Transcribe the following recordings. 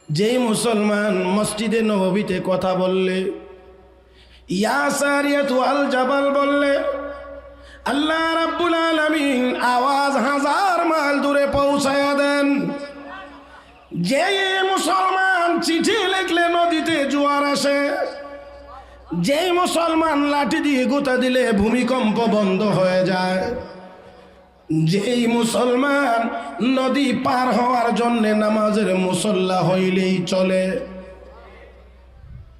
যেই মুসলমান মসজিদে নববীতে কথা বললে, ইয়া সারিয়াতু আল জাবাল বললে, আল্লাহ রাব্বুল আলামিন আওয়াজ 1000 মাইল দূরে পৌঁছায়া দেন। যে মুসলমান চিঠি লিখলে নদীতে জোয়ার আসে, যেই মুসলমান লাঠি দিয়ে গোতা দিলে ভূমিকম্প বন্ধ হয়ে যায়, যেই মুসলমান নদী পার হওয়ার জন্য নামাজের মুসল্লা হইলেই চলে।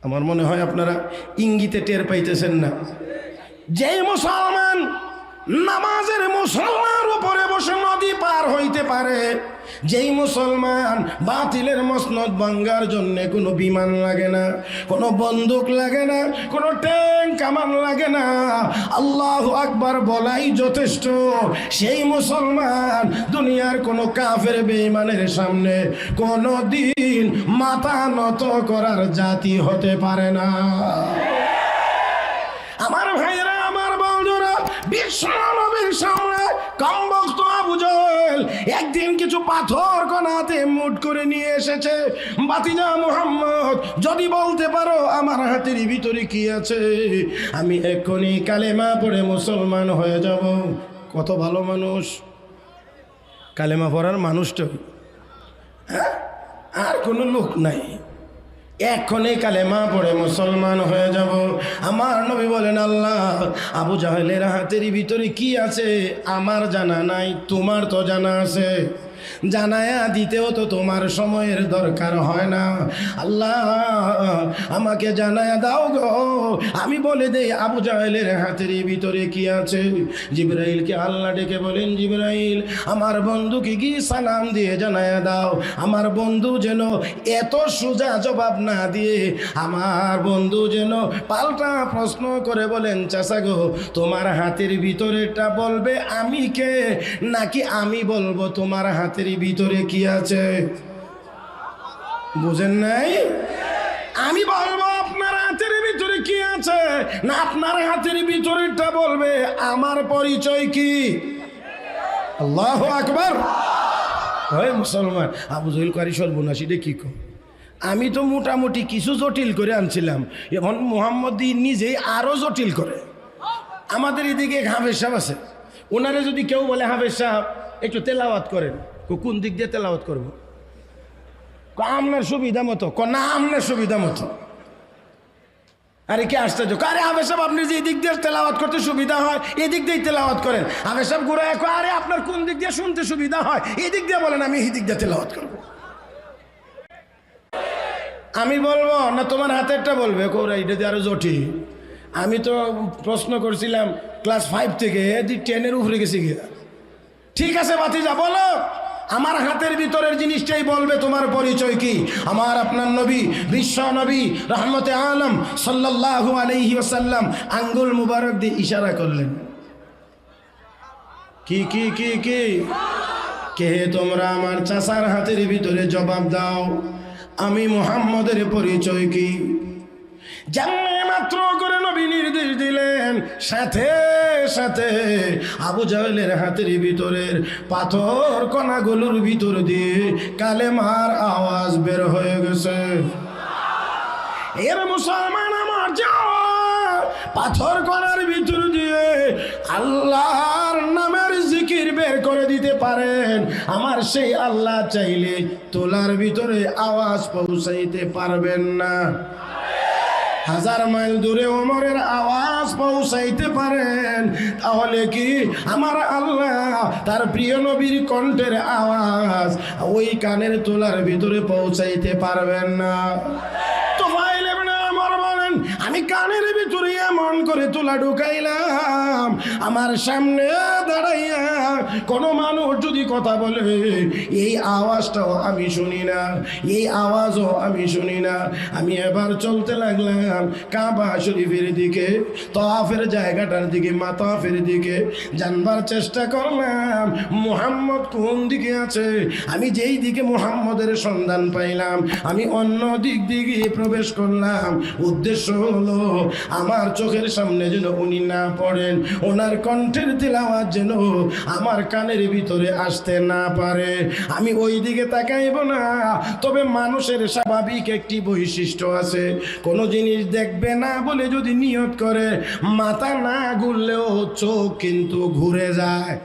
আমার মনে হয় আপনারা ইঙ্গিতে টের পাইতেছেন না। যেই মুসলমান নামাজের মুসল্লার উপরে বসে নদী পার হইতে পারে, যেই মুসলমান বাতিলের মসনদ ভাঙ্গার জন্য কোনো বিমান লাগে না, কোনো বন্দুক লাগে না, কোনো ট্যাঙ্ক কামান লাগে না, আল্লাহু আকবার বলাই যথেষ্ট, সেই মুসলমান দুনিয়ার কোনো কাফের বেঈমানের সামনে কোনো দিন মাথা নত করার জাতি হতে পারে না। আমার ভাইরা, আমার বন্ধুরা, বিশ্বনবীর সামনে কমবক্ত আবু জেহেল একদিন কিছু পাথর কণাতে মুঠ করে নিয়ে এসেছে। বাতিজা মুহাম্মদ, যদি বলতে পারো আমার হাতের ভিতরে কি আছে, আমি এক্ষুনি কালেমা পড়ে মুসলমান হয়ে যাব। কত ভালো মানুষ, কালেমা পড়ার মানুষটা, হ্যাঁ, আর কোনো লোক নাই, এক্ষণে কালেমা পড়ে মুসলমান হয়ে যাব। আমার নবী বলেন, আল্লাহ আবু জাহেলের হাতের ভিতরে কি আছে আমার জানা নাই, তোমার তো জানা আছে, জানায়া দিতেও তো তোমার সময়ের দরকার হয় না। আল্লাহ আমাকে জানায়া দাও গো, আমি বলে দেই আবু জাহেলের হাতের ভিতরে কি আছে। জিবরাইলকে আল্লাহ ডেকে বলেন, জিবরাইল আমার বন্ধুকে গিয়ে সালাম দিয়ে জানায়া দাও, আমার বন্ধু যেন এত সোজা জবাব না দিয়ে আমার বন্ধু যেন পাল্টা প্রশ্ন করে বলেন, চাচা গো তোমার হাতের ভিতরেটা বলবে আমি কে, নাকি আমি বলবো তোমার হাতের ভিতরে কি আছে? বুঝেন নাই? আমি বলবো আপনার হাতের ভিতরে কি আছে, না আপনার হাতের ভিতরেটা বলবে আমার পরিচয় কি? আল্লাহু আকবার। হয় মুসলমান, আবু জেহেল কারি সর্বনাশীটা কি কম, আমি তো মোটামুটি কিছু জটিল করে আনছিলাম, এখন মুহাম্মদ নিজেই আরো জটিল করে। আমাদের এদিকে হাফেজ সাহেব আছে, ওনারে যদি কেউ বলে হাফেজ সাহেব একটু তেলাওয়াত করেন, কোন দিক দিয়ে তেলাওয়াত করবো? আপনার সুবিধা মতো, না আপনার সুবিধা মতো। আরে কি আশ্চর্য, আরে হাফেজ সাহেব আপনি যে দিক দিয়ে তেলাওয়াত করতে সুবিধা হয় এদিক দিয়ে তেলাওয়াত করেন। হাফেজ সাহেব ঘুরে, আরে আপনার কোন দিক দিয়ে শুনতে সুবিধা হয় এদিক দিয়ে বলেন, আমি এই দিক দিয়ে তেলাওয়াত করবো। আমি বলবো না তোমার হাতেরটা বলবে, কোরা এটা দিয়ে আরো জটিল। আমি তো প্রশ্ন করছিলাম ক্লাস 5 থেকে 10-এর উপরে গেছি গিয়া। ঠিক আছে ভাতিজা বলো, আমার হাতের ভিতরের জিনিসটাই বলবে তোমার পরিচয় কি। আমার আপনার নবী, বিশ্ব নবী রহমতে আলম সাল্লাল্লাহু আলাইহি ওয়াসাল্লাম আঙ্গুল মুবারক দিয়ে ইশারা করলেন, কি কি কি কি কে তোমরা আমার চাচার হাতের ভিতরে জবাব দাও, আমি মুহাম্মদের পরিচয় কি। যেমন মাত্র করে নবী নির্দেশ দিলেন, সাথে সাথে আবু জাহেলের হাতের ভিতরের পাথর কণাগুলোর ভিতর দিয়ে কালেমার আওয়াজ বের হয়ে গেছে। এর মুসলমান আমার যাও, পাথর কণার ভিতর দিয়ে আল্লাহর নামের জিকির বের করে দিতে পারেন, আমার সেই আল্লাহ চাইলে তোলার ভিতরে আওয়াজ পৌঁছাইতে পারবেন না। 1000 মাইল দূরে ওমরের আওয়াজ পৌঁছাইতে পারেন, তাহলে কি আমার আল্লাহ তার প্রিয় নবীর কণ্ঠের আওয়াজ ওই কানের তোলার ভিতরে পৌঁছাইতে পারবেন না? তো ভাই আমার বলেন, আমি কানের ভিতরে এমন করে তোলা ঢুকাইলাম, আমার সামনে দাঁড়াইয়া কোনো মানুষ যদি কথা বলে এই আওয়াজটাও আমি শুনি না, এই আওয়াজও আমি শুনি না। আমি এবার চলতে লাগলাম কাবা শরীফের দিকে, তাওয়াফের জায়গাটার দিকে, মাতাফের দিকে জানবার চেষ্টা করলাম মুহাম্মদ কোন দিকে আছে। আমি যেই দিকে মুহাম্মদের সন্ধান পাইলাম আমি অন্য দিক দিয়ে প্রবেশ করলাম। উদ্দেশ্য হলো আমার চোখের সামনে যেন উনি না পড়েন, ওনার কণ্ঠের তিলাওয়াত যেন আমার কানের ভিতরে আসতে না পারে। আমি ওই দিকে তাকাইব না। তবে মানুষের স্বাভাবিক একটি বৈশিষ্ট্য আছে, কোনো জিনিস দেখবে না বলে যদি নিয়ত করে, মাথা না ঘুরলেও চোখ কিন্তু ঘুরে যায়।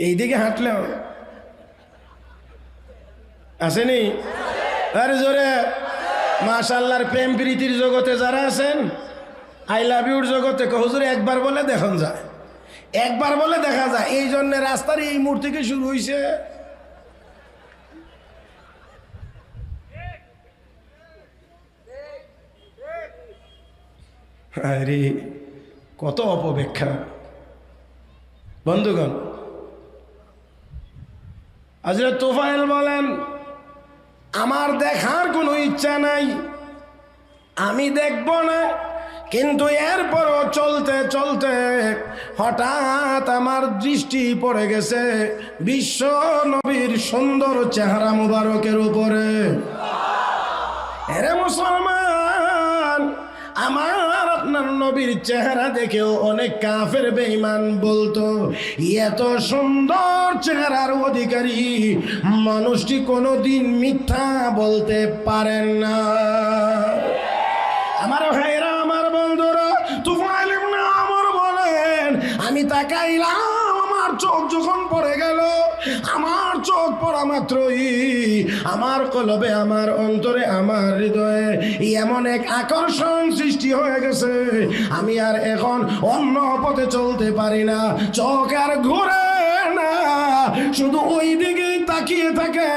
এইদিকে হাঁটলেও আসেনি? আরে জোরে মাশাআল্লাহর প্রেম প্রীতির জগতে যারা আছেন, আই লাভ ইউর জগতে হুজুরে একবার বলে দেখন যায়, একবার বলে দেখা যায়। এই জন্য রাস্তার এই মোড় থেকে শুরু হয়েছে। আরে কত অপব্যাখ্যা বন্ধুগণ। হযরত তুফাইল বলেন, আমার দেখার কোনো ইচ্ছা নাই, আমি দেখব না, কিন্তু এরপরও চলতে চলতে হঠাৎ আমার দৃষ্টি পড়ে গেছে বিশ্ব নবীর সুন্দর চেহারা মুবারকের উপরে। এরে মুসলমান, আমার আপনার নবীর চেহারা দেখেও অনেক কাফের বেঈমান বলতো, এত সুন্দর চেহারার অধিকারী মানুষটি কোনোদিন মিথ্যা বলতে পারেন না। আমার ভাইরা, আমার বন্ধুরা, তুফাইল ইবনে আমর বলেন, আমি তাকাইলাম, আমার চোখ যখন পড়ে গেল, আমার চোখ পড়া মাত্রই আমার কলবে, আমার অন্তরে, আমার হৃদয়ে এমন এক আকর্ষণ সৃষ্টি হয়ে গেছে, আমি আর এখন অন্য পথে চলতে পারি না। চোখ আর ঘুরে না, শুধু ওই দিকেই তাকিয়ে থাকে,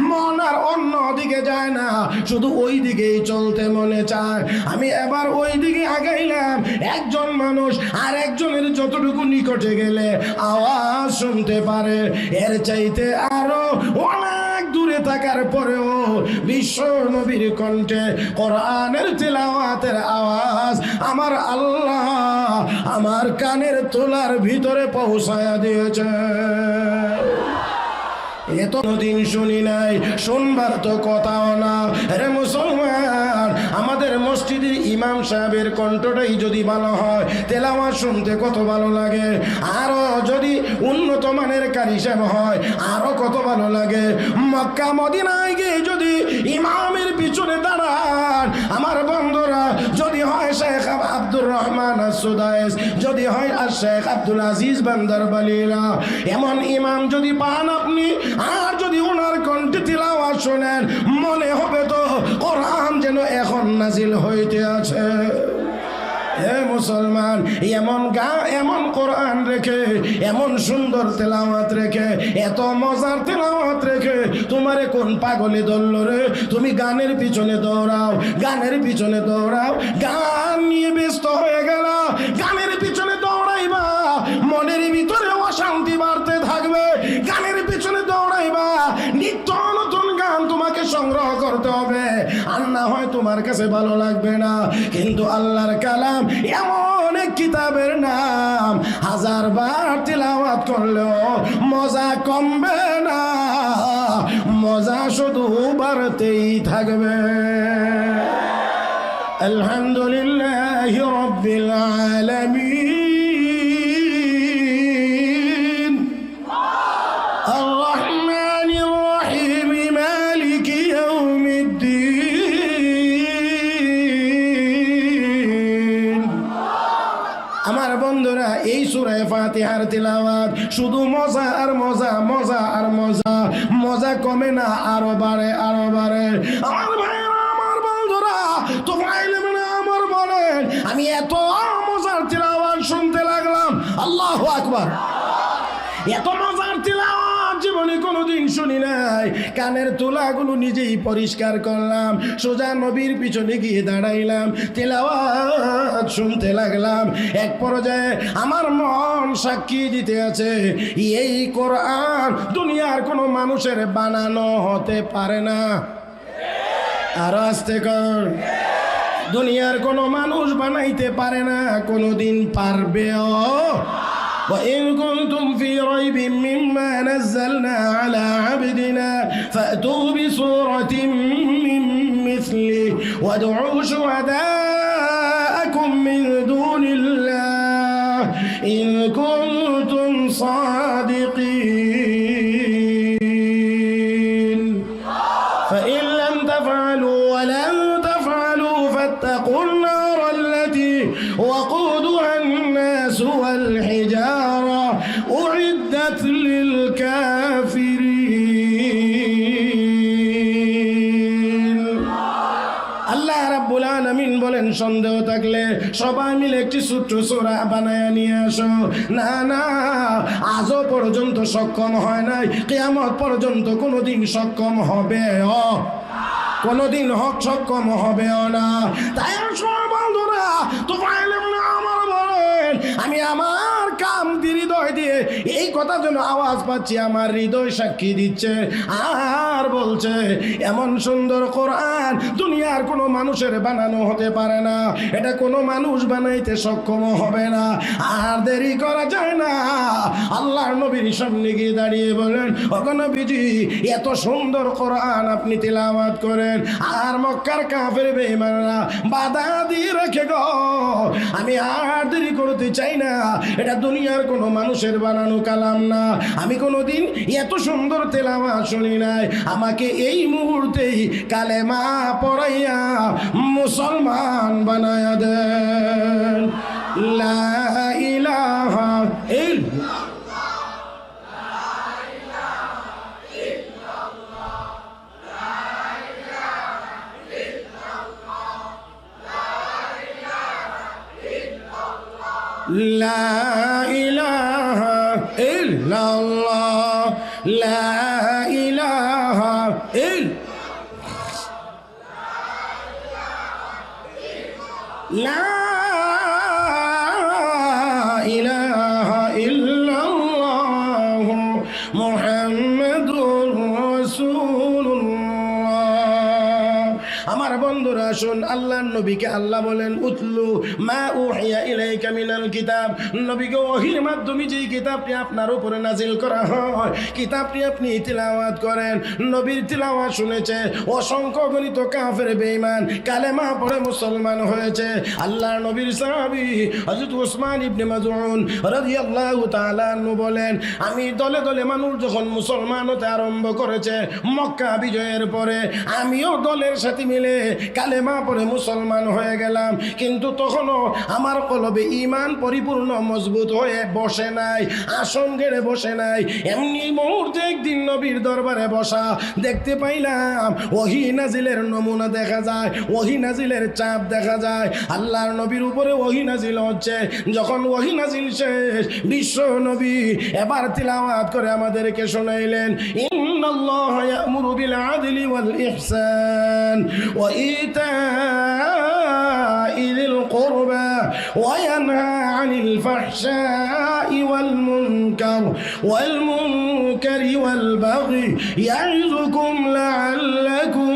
মন আর অন্য দিকে যায় না, শুধু ওই দিকেই চলতে মনে চায়। আমি এবার ওই দিকে আগাইলাম, একজন মানুষ আর একজনের যতটুকু নিকটে গেলে আওয়াজ শুনতে পারে, এর চাইতে আরো অনেক দূরে থাকার পরেও বিশ্ব নবীর কণ্ঠে কোরআনের তিলাওয়াতের আওয়াজ আমার আল্লাহ আমার কানের তোলার ভিতরে পৌঁছায়া দিয়েছে। এত দিন শুনি নাই, শুনবার তো কথাও না। রে মুসলমান, আমাদের মসজিদের ইমাম সাহেবের কণ্ঠটাই যদি ভালো হয়, তেলাওয়াত শুনতে কত ভালো লাগে। আরো যদি উন্নত মানের কারি সাহেব হয়, আরো কত ভালো লাগে। মক্কা মদিনায় গিয়ে যদি ইমামের পিছনে দাঁড়ান, আমার বন্ধুরা, যদি হয় শেখ আব্দুর রহমান আস-সুদাইস, যদি হয় আর শেখ আব্দুল আজিজ বান্দারবালিরা, এমন ইমাম যদি পান আপনি, আর যদি ওনার কণ্ঠে তিলাওয়াত শোনেন, মনে হবে তো কোরআন যেন এখন নাজিল হইতে আছে। হে মুসলমান, এমন কোরআন রেখে, এমন সুন্দর তেলাওয়াত রেখে, এত মজার তেলাওয়াত রেখে তোমারে কোন পাগলে ধরল রে? তুমি গানের পিছনে দৌড়াও, গানের পিছনে দৌড়াও, গান নিয়ে ব্যস্ত হয়ে গেল, গানের পিছনে দৌড়াইবা, মনের ভিতরে অশান্তি বাড়তে থাকবে। গানের পিছনে দৌড়াইবা, নিত্য নতুন গান তোমাকে সংগ্রহ করতে হবে, আর না হয় তোমার কাছে ভালো লাগবে না। কিন্তু আল্লাহর কালাম এমন এক কিতাবের নাম, 1000 বার তিলাওয়াত করলেও মজা কমবে না, মজা শুধু বাড়তেই থাকবে। আলহামদুলিল্লাহি রাব্বিল আলামিন, আর রহমানির রহিম, মালিকি ইয়াউমিদ্দিন। আমার বন্ধুরা, এই সূরা ফাতিহার তিলাওয়াত শুধু মজা আর মজা, মজা আর মজা, মজা কমে না, আরো বাড়ে, আরো বাড়ে। আমার ভাইরা, আমার বন্ধুরা, তুফাইল ইবনে আমর বলেন, আমি এত মজার তিলাওয়াত শুনতে লাগলাম, আল্লাহু আকবার, এত মজার তিলাওয়াত জীবনে কোনোদিন শুনি নাই। কানের তোলাগুলো নিজেই পরিষ্কার করলাম, সোজা নবীর পিছনে গিয়ে দাঁড়াইলাম, তিলাওয়াত শুনতে লাগলাম। এক পর্যায়ে আমার মন সাক্ষী দিতে আছে, এই কোরআন দুনিয়ার কোনো মানুষের বানানো হতে পারে না। আর আস্তে কর, দুনিয়ার কোনো মানুষ বানাইতে পারে না, কোনোদিন পারবেও। وإن كنتم في ريب مما نزلنا على عبدنا فأتوا بسورة مثله وادعوا شهداءكم من دون الله إن كنتم صادقين فإن لم تفعلوا ولن تفعلوا فاتقوا النار التي وقودها الناس والحجارة أعدت للكافرين আল্লাহ রাব্বুল আলামিন বলেন সন্দেহ থাকলে সবাই মিলে একটি ছোট্ট সূরা বানায় নিয়ে আসো। না না, আজও পর্যন্ত সক্ষম হয় নাই, কিয়ামত পর্যন্ত কোনোদিন সক্ষম হবে কোনোদিন সক্ষম হবেও না। তাই বন্ধুরা তো আমার বলেন আমি আমার কাম হৃদয় দিয়ে এই কথা যেন আওয়াজ পাচ্ছি, আমার হৃদয় সাক্ষী দিচ্ছে আর বলছে এমন সুন্দর কোরআন দুনিয়ার কোনো মানুষের বানানো হতে পারে না, এটা কোনো মানুষ বানাইতে সক্ষম হবে না। আর দেরি করা যায় না, আল্লাহর নবীর সামনে গিয়ে দাঁড়িয়ে বলেন ওগো নবীজি এত সুন্দর কোরআন আপনি তিলাওয়াত করেন, আর মক্কার কাফের বেঈমানরা বাধা দিয়ে রেখে গো আমি আর দেরি করতে চাই না, এটা দুনিয়ার কোনো মানুষের বানানো কালাম না, আমি কোনোদিন এত সুন্দর তেলাওয়াত শুনি নাই, আমাকে এই মুহূর্তেই কালেমা পড়াইয়া মুসলমান বানায়া দেন। লা ইলাহা ইল্লাল্লাহ لا إله إلا الله لا إله إلا لا إله إلا الله محمد رسول الله। আমার বন্ধুরা শুন, আল্লাহর নবীকে আল্লাহ বলেন উতলু মা উহিয়া ইলাইকা মিনাল কিতাব, নবীকে ওহীর মাধ্যমে যেই কিতাবটি আপনার উপরে নাজিল করা হয় কিতাবটি আপনি তিলাওয়াত করেন। নবীর তিলাওয়াত শুনেছে অসংখ্য গণিত কাফের বেঈমান কালেমা পড়ে মুসলমান হয়েছে। আল্লাহর নবীর সাহাবী হযরত উসমান ইবনে মাযউন রাদিয়াল্লাহু তাআলা আনহু বলেন আমি দলে দলে মানুষ যখন মুসলমান হতে আরম্ভ করেছে মক্কা বিজয়ের পরে, আমিও দলের সাথে মিলে কালেমা পড়ে মুসলমান হয়ে গেলাম, কিন্তু তখনও আমার কলবে ঈমান পরিপূর্ণ মজবুত হয়ে বসে নাই, আসন গেড়ে বসে নাই। এমনি মুহূর্তে একদিন নবীর দরবারে বসা দেখতে পাইলাম ওহী নাজিলের নমুনা দেখা যায়, ওহী নাজিলের চাপ দেখা যায়, আল্লাহর নবীর উপরে ওহী নাজিল হচ্ছে। যখন ওহী নাজিল শেষ বিশ্ব নবী এবার তিলাওয়াত করে আমাদেরকে শোনাইলেন ইন্নাল্লাহা ইয়া'মুরু বিল আদলি ওয়াল ইহসান ওয়া ইতা'i যিল কুরবা ওয়া ইয়ানহা আনিল ফাহশা'i ওয়াল মুনকারি ওয়াল বাগি ইয়া'iযুকুম লা'আল্লাকুম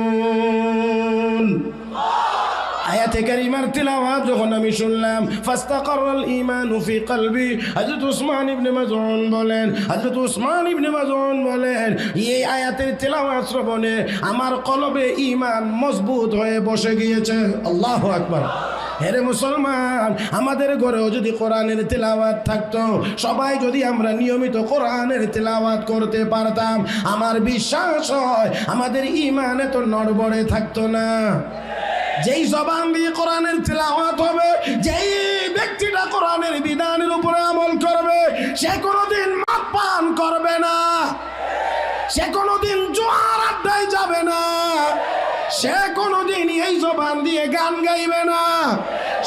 তাযাক্কারুন। আয়াতে কারিমার তিলাওয়াত যখন আমি শুনলাম ফাস্তাকাররাল ঈমানু ফি কলবি, হযরত উসমান ইবনে মাযউন বলেন এই আয়াতের তিলাওয়াত শ্রবণে আমার কলবে ঈমান মজবুত হয়ে বসে গিয়েছে। আল্লাহু আকবার। হেরে মুসলমান, আমাদের ঘরেও যদি কোরআনের তিলাওয়াত থাকতো, সবাই যদি আমরা নিয়মিত কোরআনের তিলাওয়াত করতে পারতাম, আমার বিশ্বাস হয় আমাদের ঈমান এত নড়বড়ে থাকতো না। যেই জবান দিয়ে কোরআনের তিলাওয়াত হবে, যেই ব্যক্তিটা কোরআনের বিধানের উপরে আমল করবে, সে কোনোদিন মদ পান করবে না, সে কোনোদিন জুয়ার আড্ডায় যাবে না, সে কোনোদিন এই জবান দিয়ে গান গাইবে না,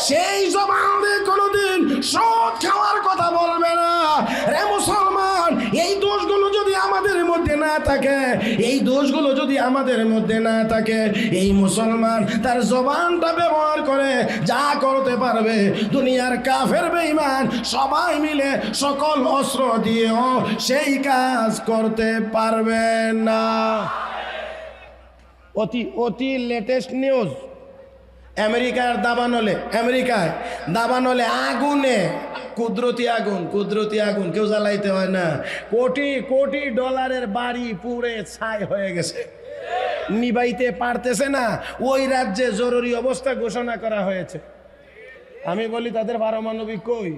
সেই জবান দিয়ে কোনোদিন সুদ খাওয়ার কথা বলবে না। রে মুসলমান, এই দোষগুলো যদি আমাদের মধ্যে না থাকে, এই দোষগুলো যদি আমাদের মধ্যে না থাকে, এই মুসলমান তার জবানটা ব্যবহার করে যা করতে পারবে দুনিয়ার কাফের বেঈমান সবাই মিলে সকল অস্ত্র দিয়েও সেই কাজ করতে পারবে না। অতি লেটেস্ট নিউজ, আমেরিকায় দাবানলে আগুনে কুদরতি আগুন কেউ জ্বালাইতে হয় না, কোটি কোটি ডলারের বাড়ি পুড়ে ছাই হয়ে গেছে। নিবাইতে পারতেছে না, ওই রাজ্যে জরুরি অবস্থা ঘোষণা করা হয়েছে। আমি বলি তাদের পারমাণবিক কই,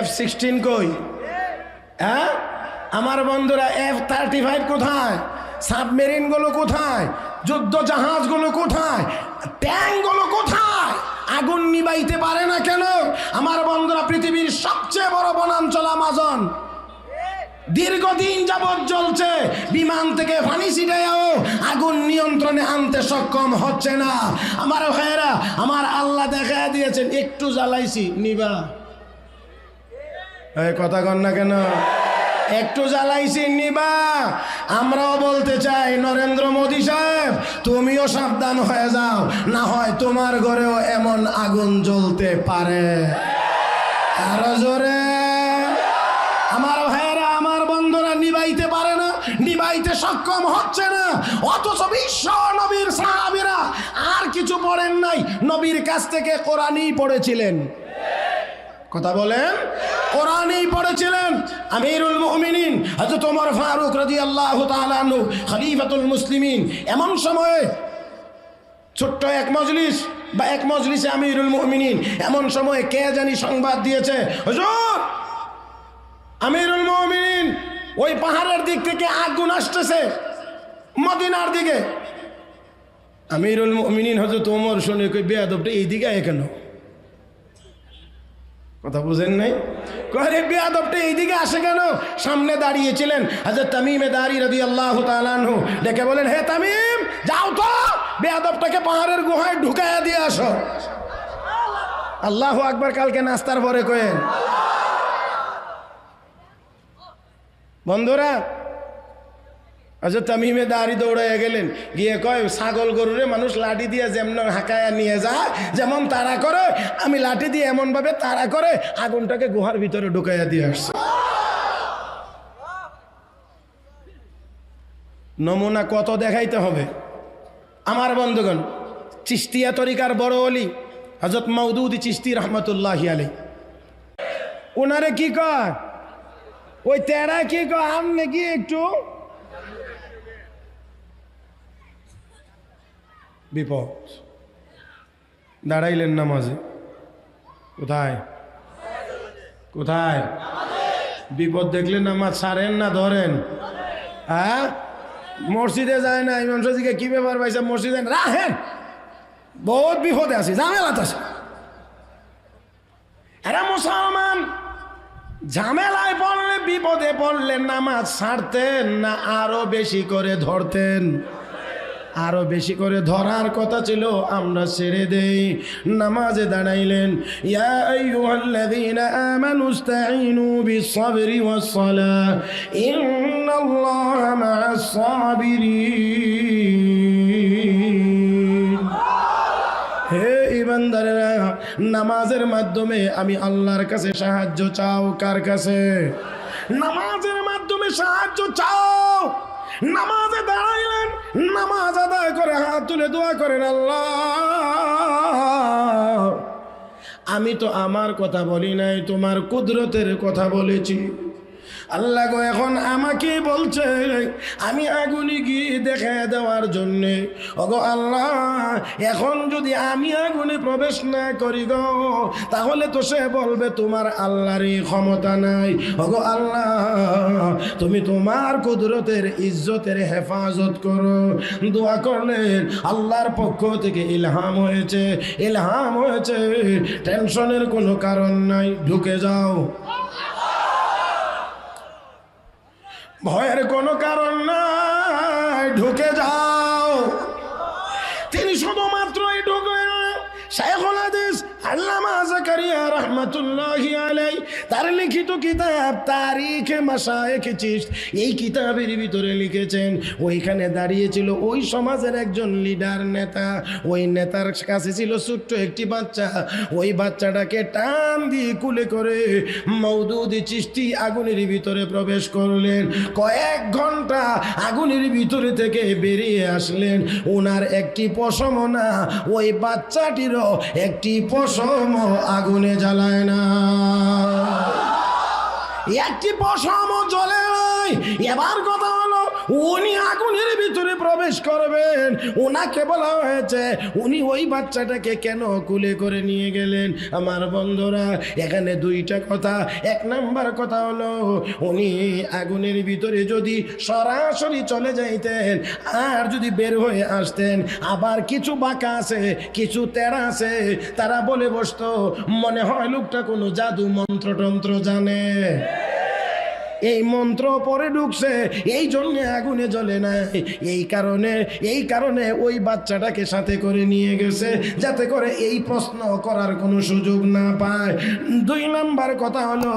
F-16 কই? হ্যাঁ আমার বন্ধুরা, F-35 কোথায়? সাবমেরিন গুলো কোথায়? যুদ্ধ জাহাজ গুলো কোথায়? ট্যাঙ্ক গুলো কোথায়? আগুন নিবাইতে পারে না কেন? আমার বন্ধুরা, পৃথিবীর সবচেয়ে বড় বনাঞ্চল আমাজন দীর্ঘদিন যাবৎ জ্বলছে, বিমান থেকে পানি ছিটাইও আগুন নিয়ন্ত্রণে আনতে সক্ষম হচ্ছে না। আমার ভাইয়েরা, আমার আল্লাহ দেখা দিয়েছেন, একটু জ্বালাইছি নিবা, কথা কন না কেন? একটু জ্বালাইছি নিবা। আমরাও বলতে চাই, নরেন্দ্র মোদী সাহেব তুমিও সাবধান হয়ে যাও, না হয় তোমার ঘরেও এমন আগুন জ্বলতে পারে। আরো জোরে। আমার ভাইয়েরা, আমার বন্ধুরা, নিবাইতে পারে না, নিবাইতে সক্ষম হচ্ছে না, অথচ বিশ্ব নবীর সাহাবীরা আর কিছু পড়েন নাই, নবীর কাছ থেকে কোরআনই পড়েছিলেন। কথা বলেন, কোরআনই পড়েছিলেন। আমিরুল মুমিনিন হযরত ওমর ফারুক রাদিয়াল্লাহু তাআলা আনহু, খলিফাতুল মুসলিমিন, এমন সময়ে ছোট্ট এক মজলিস বা এক মজলিসে আমিরুল মুমিনিন এমন সময় কে জানি সংবাদ দিয়েছে, হুজুর আমিরুল মুমিনিন ওই পাহাড়ের দিক থেকে আগুন আসতেছে মদিনার দিকে। আমিরুল মুমিনিন হযরত ওমর শুনে কই, বেয়াদবটা এইদিকে আয় কেন? কথা বুঝেন নাই? কয়ে বেয়াদবটা এইদিকে আসে কেন? সামনে দাঁড়িয়েছিলেন হযরত তামিমে দারি রাদিয়াল্লাহু তাআলা আনহু, ডেকে বলেন, হে তামিম, যাও তো বেয়াদবটাকে পাহাড়ের গুহায় ঢুকাইয়া দিয়ে আসো। আল্লাহু আকবার। কালকে নাস্তার পরে কয়েন। বন্ধুরা, হযরত তামিমে দারি দৌড়াইয়া গেলেন, গিয়ে কয়, ছাগল গরুরে মানুষ লাঠি দিয়ে যেমন হাঁকায়া নিয়ে যায়, যেমন তাড়া করে, আমি লাঠি দিয়ে এমন ভাবে তাড়া করে আগুনটাকে গুহার ভিতরে ঢুকাইয়া দিয়ে আসছে। নমুনা কত দেখাইতে হবে? আমার বন্ধুগণ, চিশতিয়া তরিকার বড় ওলি হযরত মওদুদী চিশতি রহমতুল্লাহি আলাইহি, ওনারে কি কয়, ওই তেরা কি কয়, আমনে কি একটু বিপদ দাঁড়াইলেন নামাজে। কোথায় কোথায়? বিপদ দেখলে নামাজ ছাড়েন না ধরেন? হ্যাঁ, মসজিদে যায় না, ইমাম সাহেবকে কি ব্যাপার ভাই সাহেব মসজিদে রাখেন, বহুত বিপদে আছি, ঝামেলাতে আছে। এরা মুসলমান ঝামেলায় পড়লে, বিপদে পড়লে নামাজ ছাড়তেন না আরো বেশি করে ধরতেন? আরো বেশি করে ধরার কথা ছিল, আমরা ছেড়ে দেই। নামাজে দাঁড়াইলেন, ইয়া আইয়ুহাল্লাযীনা আমানু ইসতাঈনু বিস-সাবরি ওয়াস-সালাহ ইন্নাল্লাহা মা'আস-সাবিরিন। হে ইমানদারেরা, নামাজের মাধ্যমে আমি আল্লাহর কাছে সাহায্য চাও। কার কাছে? নামাজের মাধ্যমে সাহায্য চাও। নামাজে দাঁড়াইলেন, নামাজ আদায় করে হাত তুলে দোয়া করেন, আল্লাহ আমি তো আমার কথা বলি নাই, তোমার কুদরতের কথা বলেছি। আল্লাহ গো, এখন আমাকে বলছে আমি আগুনে গিয়ে দেখা দেওয়ার জন্যে। ওগো আল্লাহ, এখন যদি আমি আগুনে প্রবেশ না করি গো, তাহলে তো সে বলবে তোমার আল্লাহরই ক্ষমতা নাই। ওগো আল্লাহ, তুমি তোমার কুদরতের ইজ্জতের হেফাজত করো। দোয়া করলেন, আল্লাহর পক্ষ থেকে ইলহাম হয়েছে, ইলহাম হয়েছে, টেনশনের কোনো কারণ নাই, ঢুকে যাও। ভয়ের কোনো কারণ নাই, ঢুকে যাও। তিনি শুধুমাত্রই ঢুকলেন। শাইখুল হাদিস আল্লামা জাকারিয়া রাহমাতুল্লাহি আলাইহি তার লিখিত কিতাব তারিখে মাশায়েখ চিশত, এই কিতাবের ভিতরে লিখেছেন, ওইখানে দাঁড়িয়েছিল ওই সমাজের একজন লিডার নেতা। ওই নেতার কাছে ছিল ছোট্ট একটি বাচ্চা। ওই বাচ্চাটাকে টান দিয়ে কুলে করে মওদুদী চিশতি আগুনের ভিতরে প্রবেশ করলেন। কয়েক ঘন্টা আগুনের ভিতরে থেকে বেরিয়ে আসলেন। ওনার একটি পশম না, ওই বাচ্চাটিরও একটি পশম আগুনে জ্বালায় না, একটি পশম জ্বলে নাই। এবার কথা হলো, উনি আগুনের ভিতরে প্রবেশ করবেন, ওনাকে বলা হয়েছে উনি ওই বাচ্চাটাকে কেন কুলে করে নিয়ে গেলেন। আমার বন্ধুরা, এখানে দুইটা কথা। এক নাম্বার কথা হলো, উনি আগুনের ভিতরে যদি সরাসরি চলে যাইতেন আর যদি বের হয়ে আসতেন, আবার কিছু বাঁকা আছে, কিছু তেড়া আছে, তারা বলে বসতো মনে হয় লোকটা কোনো জাদু মন্ত্রতন্ত্র জানে, এই মন্ত্র পরে ঢুকছে, এই জন্য আগুনে জ্বলে না। এই কারণে ওই বাচ্চাটাকে সাথে করে নিয়ে গেছে, যাতে করে এই প্রশ্ন করার কোনো সুযোগ না পায়। দুই নাম্বার কথা হলো,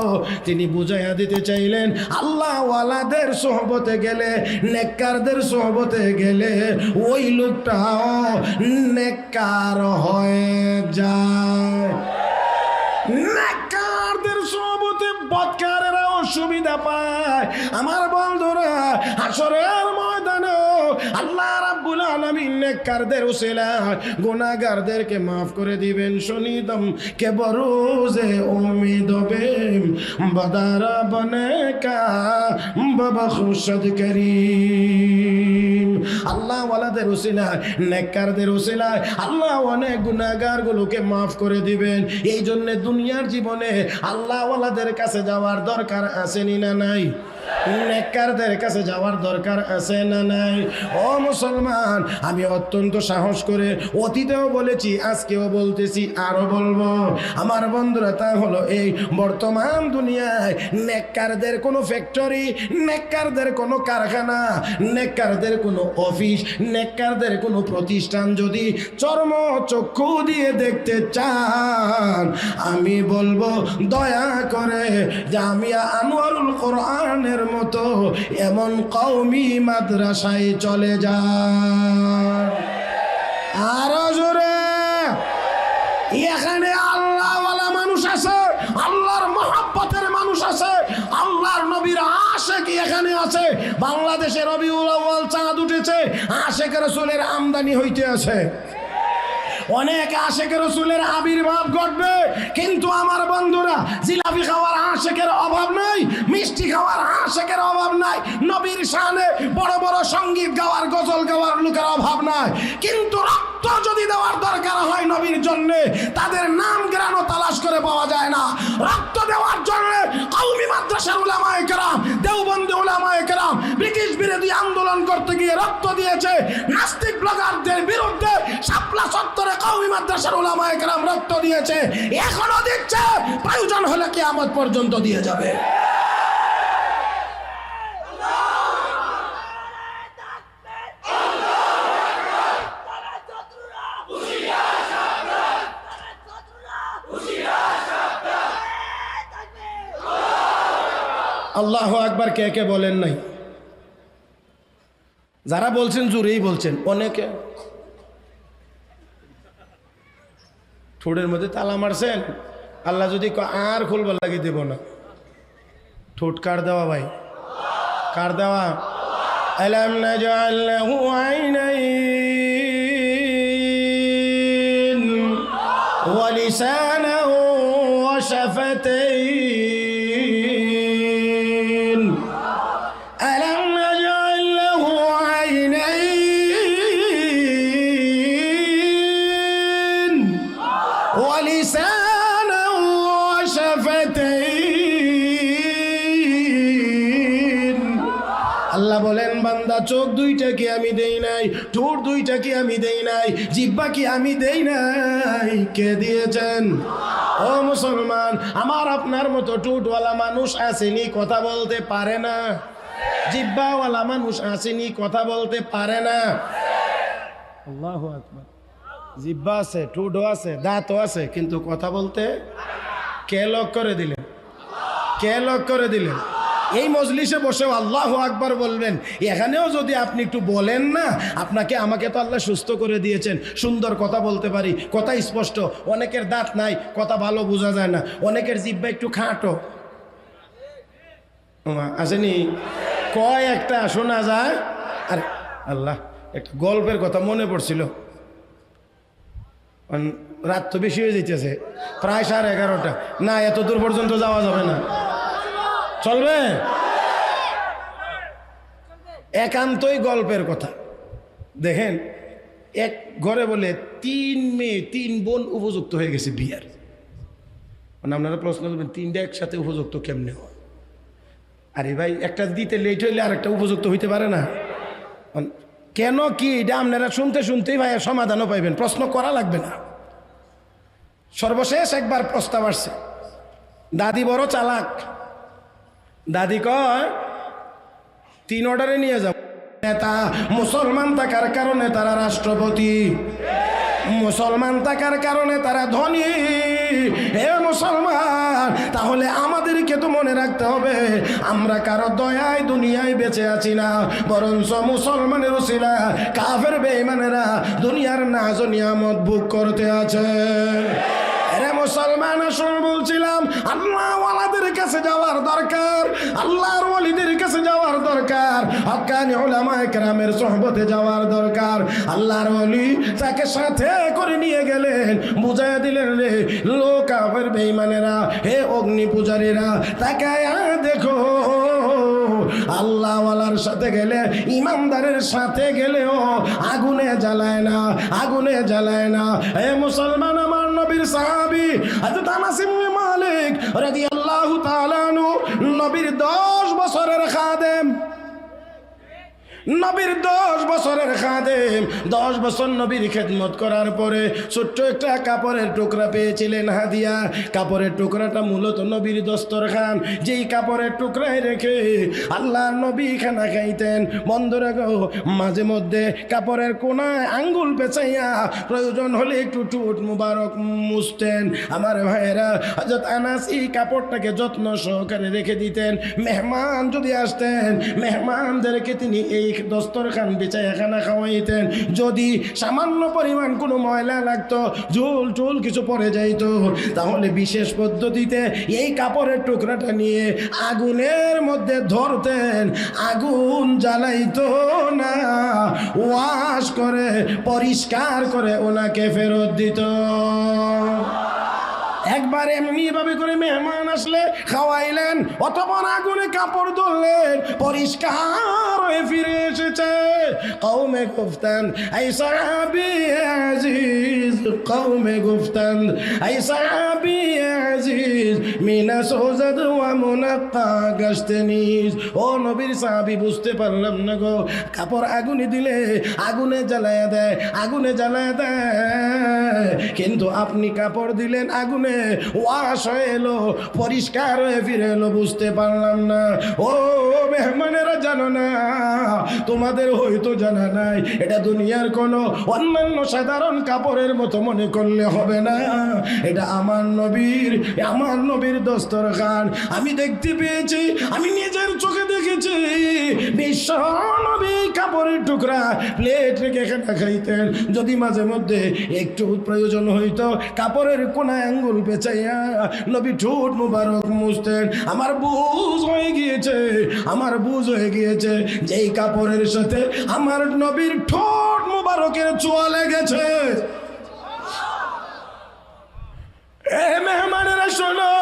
তিনি বুঝাইয়া দিতে চাইলেন আল্লাহ ওয়ালাদের সোহবতে গেলে, নেককারদের সোহবতে গেলে ওই লোকটাও নেককার হয়ে যায়। নেককারদের সোহবতে বদকারেরাও সুবিধা পায়। আমার বন্ধুরা, হাসরের ময়দানে আল্লাহ রাব্বুল আলামিন নেককারদের উসিলায় গুনাহগারদেরকে maaf করে দিবেন। শনিদম কে বরোজে উম্মীদ বেম বদারা বনে কা ববখুশদ করিম। আল্লাহ ওয়ালাদের উসিলায়, নেককারদের উসিলায় আল্লাহ অনেক গুনাহগারগুলোকে maaf করে দিবেন। এই জন্য দুনিয়ার জীবনে আল্লাহ ওয়ালাদের কাছে যাওয়ার দরকার আছে না নাই? নেককারদের কাছে যাওয়ার দরকার আছে না নাই? ও মুসলমান, আমি অত্যন্ত সাহস করে অতীতেও বলেছি, আজকেও বলতেছি, আরো বলবো। আমার বন্ধুরা, তা হলো এই বর্তমান দুনিয়ায় নেককারদের কোনো ফ্যাক্টরি, নেককারদের কোনো কারখানা, নেককারদের কোনো অফিস, নেককারদের কোনো প্রতিষ্ঠান যদি চর্ম চক্ষু দিয়ে দেখতে চান, আমি বলবো দয়া করে জামিয়া আনোয়ারুল কোরআনের মতো এমন কওমি মাদ্রাসায় চলে যান। আরো জোরে, এখানে আল্লাহওয়ালা মানুষ আছে, আল্লাহর মহব্বতের মানুষ আছে, আল্লাহর নবীর আশিক এখানে আছে। বাংলাদেশে রবিউল আউয়াল চাঁদ উঠেছে, আশিক রাসূলের আমদানি হইতে আছে। অনেক আশিক রাসূলের আবির্ভাব ঘটবে, কিন্তু আমার বন্ধুরা, জিলাপি খাওয়ার আশিকের অভাব নাই, মিষ্টি খাওয়ার আশিকের অভাব নাই, নবীর শানে বড় বড় সঙ্গীত গাওয়ার, গজল গাওয়ার লোকের অভাব নাই। কিন্তু রক্ত যদি দেওয়ার দরকার হয় নবীর জন্য, তাদের নাম গ্রানো তালাশ করে পাওয়া যায় না। রক্ত দেওয়ার জন্য কওমি মাদ্রাসার উলামায়ে কেরাম, দেওবন্দি উলামায়ে কেরাম ব্রিটিশ বিরোধী আন্দোলন করতে গিয়ে রক্ত দিয়েছে। নাস্তিক ব্লগারদের বিরুদ্ধে শাপলা চত্বরে কওমি মাদ্রাসার উলামায়ে কেরাম রক্ত দিয়েছে, এখনো দিচ্ছে, প্রয়োজন হলে কিয়ামত পর্যন্ত দিয়ে যাবে। আল্লাহু আকবার কে কে বলেন নাই? যারা বলছেন জোরেই বলছেন, অনেকে ঠোঁটের মধ্যে তালা মারছেন। আল্লাহ যদি আর খুলবার লাগিয়ে দেব না। ঠোঁট কার দেওয়া ভাই? কার দেওয়া? আলাম নাজআল লাহু আইনাইন ওয়া লিসানাহু ওয়া শাফাতাইন। আলাম নাজআল লাহু আইনাইন ওয়া লিসানাহু ওয়া শাফাতাইন। আল্লাহ বলেন, বান্দা চোখ দুইটা কি আমি দেই নাই? ঠোঁট দুইটা কি আমি দেই নাই? জিহ্বা কি আমি দেই নাই? কে দিয়েছেন? ও মুসলমান, আমার আপনার মতো ঠোঁটওয়ালা মানুষ আসেনি, কথা বলতে পারে না। জিহ্বাওয়ালা মানুষ আসেনি, কথা বলতে পারে না। আল্লাহু আকবার। জিহ্বা আছে, ঠোঁটও আছে, দাঁতও আছে, কিন্তু কথা বলতে কে লক করে দিলেন? কে লক করে দিলেন? এই মজলিসে বসেও আল্লাহু আকবার বলবেন। এখানেও যদি আপনি একটু বলেন না, আপনাকে আমাকে তো আল্লাহ সুস্থ করে দিয়েছেন, সুন্দর কথা বলতে পারি, কথা স্পষ্ট। অনেকের দাঁত নাই, কথা ভালো বোঝা যায় না। অনেকের জিহ্বা একটু খাটো আসেনি, কয় একটা শোনা যায়। আরে আল্লাহ, একটা গল্পের কথা মনে পড়ছিল। রাত তো বেশি হয়ে যেতেছে, প্রায় 11:30। না, এত দূর পর্যন্ত যাওয়া যাবে না। চলবে? একান্তই গল্পের কথা। দেখেন, এক ঘরে বলে 3 মেয়ে 3 বোন উপযুক্ত হয়ে গেছে বিয়ার। মানে আপনারা প্রশ্ন করবেন 3টা একসাথে উপযুক্ত কেমনে হয়? আরে ভাই, একটা দিতে লেট হইলে আর একটা উপযুক্ত হইতে পারে না? কেন কি এটা আপনারা শুনতে শুনতেই ভাই সমাধানও পাইবেন, প্রশ্ন করা লাগবে না। সর্বশেষ একবার প্রস্তাব আসছে, দাদি বড় চালাক। দাদি কয় 3 অর্ডারে নিয়ে যাব। নেতা মুসলমান থাকার কারণে তারা রাষ্ট্রপতি, মুসলমান থাকার কারণে তারা ধনী। হে মুসলমান, তাহলে আমাদেরকে তো মনে রাখতে হবে আমরা কারো দয়ায় দুনিয়ায় বেঁচে আছি না, বরঞ্চ মুসলমানের উসিলা কাফের বেঈমানেরা দুনিয়ার নাজ নিয়ামত ভোগ করতে আছে। আরে মুসলমান, আসল বলছিলাম আল্লাহ ওয়ালাদের কাছে যাওয়ার দরকার, আল্লাহর ওয়ালিদের কাছে যাওয়ার দরকার, হক্কানি উলামায়ে কেরামের সোহবতে যাওয়ার দরকার। আল্লাহর ওয়ালি তাকে সাথে করে নিয়ে গেলেন, বুঝাইয়া দিলেন, রে লোক কাফের বেঈমানেরা, হে অগ্নি পূজারীরা, তাকায়া দেখো আল্লাহ ওয়ালার সাথে গেলে, ইমানদারের সাথে গেলেও আগুনে জ্বালায় না, আগুনে জ্বালায় না। হে মুসলমান, আমার নবীর সাহাবী হযরত আনাস ইবনে মালিক রাদিয়াল্লাহু তাআলা আনহু নবীর 10 বছরের খাদেম, নবীর 10 বছরের খাদেম। 10 বছর নবীর খেদমত করার পরে ছোট্ট একটা কাপড়ের টুকরা পেয়েছিলেন হাদিয়া। কাপড়ের টুকরাটা মূলত নবীর দস্তরখান, যেই কাপড়ের টুকরায় রেখে আল্লাহর নবী খানা খাইতেন। বন্ধুরা গো, মাঝে মধ্যে কাপড়ের কোনায় আঙ্গুল পেঁচাইয়া প্রয়োজন হলে একটু টুট মুবারক মুছতেন। আমার ভাইয়েরা, হযরত আনাস এই কাপড়টাকে যত্ন সহকারে রেখে দিতেন। মেহমান যদি আসতেন, মেহমানদেরকে তিনি এই দস্তরখান বিছাইয়া খানা খাওয়াইতেন। যদি সামান্য পরিমাণ কোনো ময়লা লাগতো, ঝোল টোল কিছু পড়ে যাইতো, তাহলে বিশেষ পদ্ধতিতে এই কাপড়ের টুকরাটা নিয়ে আগুনের মধ্যে ধরতেন, আগুন জ্বালাইতো না, ওয়াশ করে পরিষ্কার করে ওনাকে ফেরত দিত। একবার এমনি ভাবে করে মেহমান আসলে খাওয়াইলেন, অতঃপর আগুনে কাপড় ধরলেন, পরিষ্কার হয়ে ফিরে এসেছে। কওমে গুফতান এই সাহাবী আজিজ, কওমে গুফতান এই সাহাবী আজিজ, মিনা সোজাদ ওয়া মুনাক্কা গাশতেনিজ। ও নবীর সাহাবী, বুঝতে পারলাম না গো, কাপড় আগুনে দিলে আগুনে জ্বালায়া দেয়, আগুনে জ্বালায়া দেয়, কিন্তু আপনি কাপড় দিলেন আগুনে ওয়াশ হয়ে এলো, পরিষ্কার হয়ে ফিরে এলো, বুঝতে পারলাম না। ও মেহমানেরা, জানো না, তোমাদের হয়তো জানা নাই, এটা দুনিয়ার কোনো অন্যান্য সাধারণ কাপড়ের মতো মনে করলে হবে না। এটা আমার নবীর দস্তরখান। আমি দেখতে পেয়েছি, আমি নিজের চোখে দেখেছি, বিশ্ব নবী কাপড়ের টুকরা প্লেট রেখে খানা খাইতেন। যদি মাঝে মধ্যে একটু প্রয়োজন হইতো, কাপড়ের কোনায় আঙ্গুল পেঁচাইয়া নবী ঠোঁট মুবারক মুছতেন। আমার বুঝ হয়ে গিয়েছে, আমার বুঝ হয়ে গিয়েছে, যেই কাপড়ের সাথে আমার নবীর ঠোঁট মুবারকের ছোঁয়া লেগেছে। এ মেহমানেরা শোনো,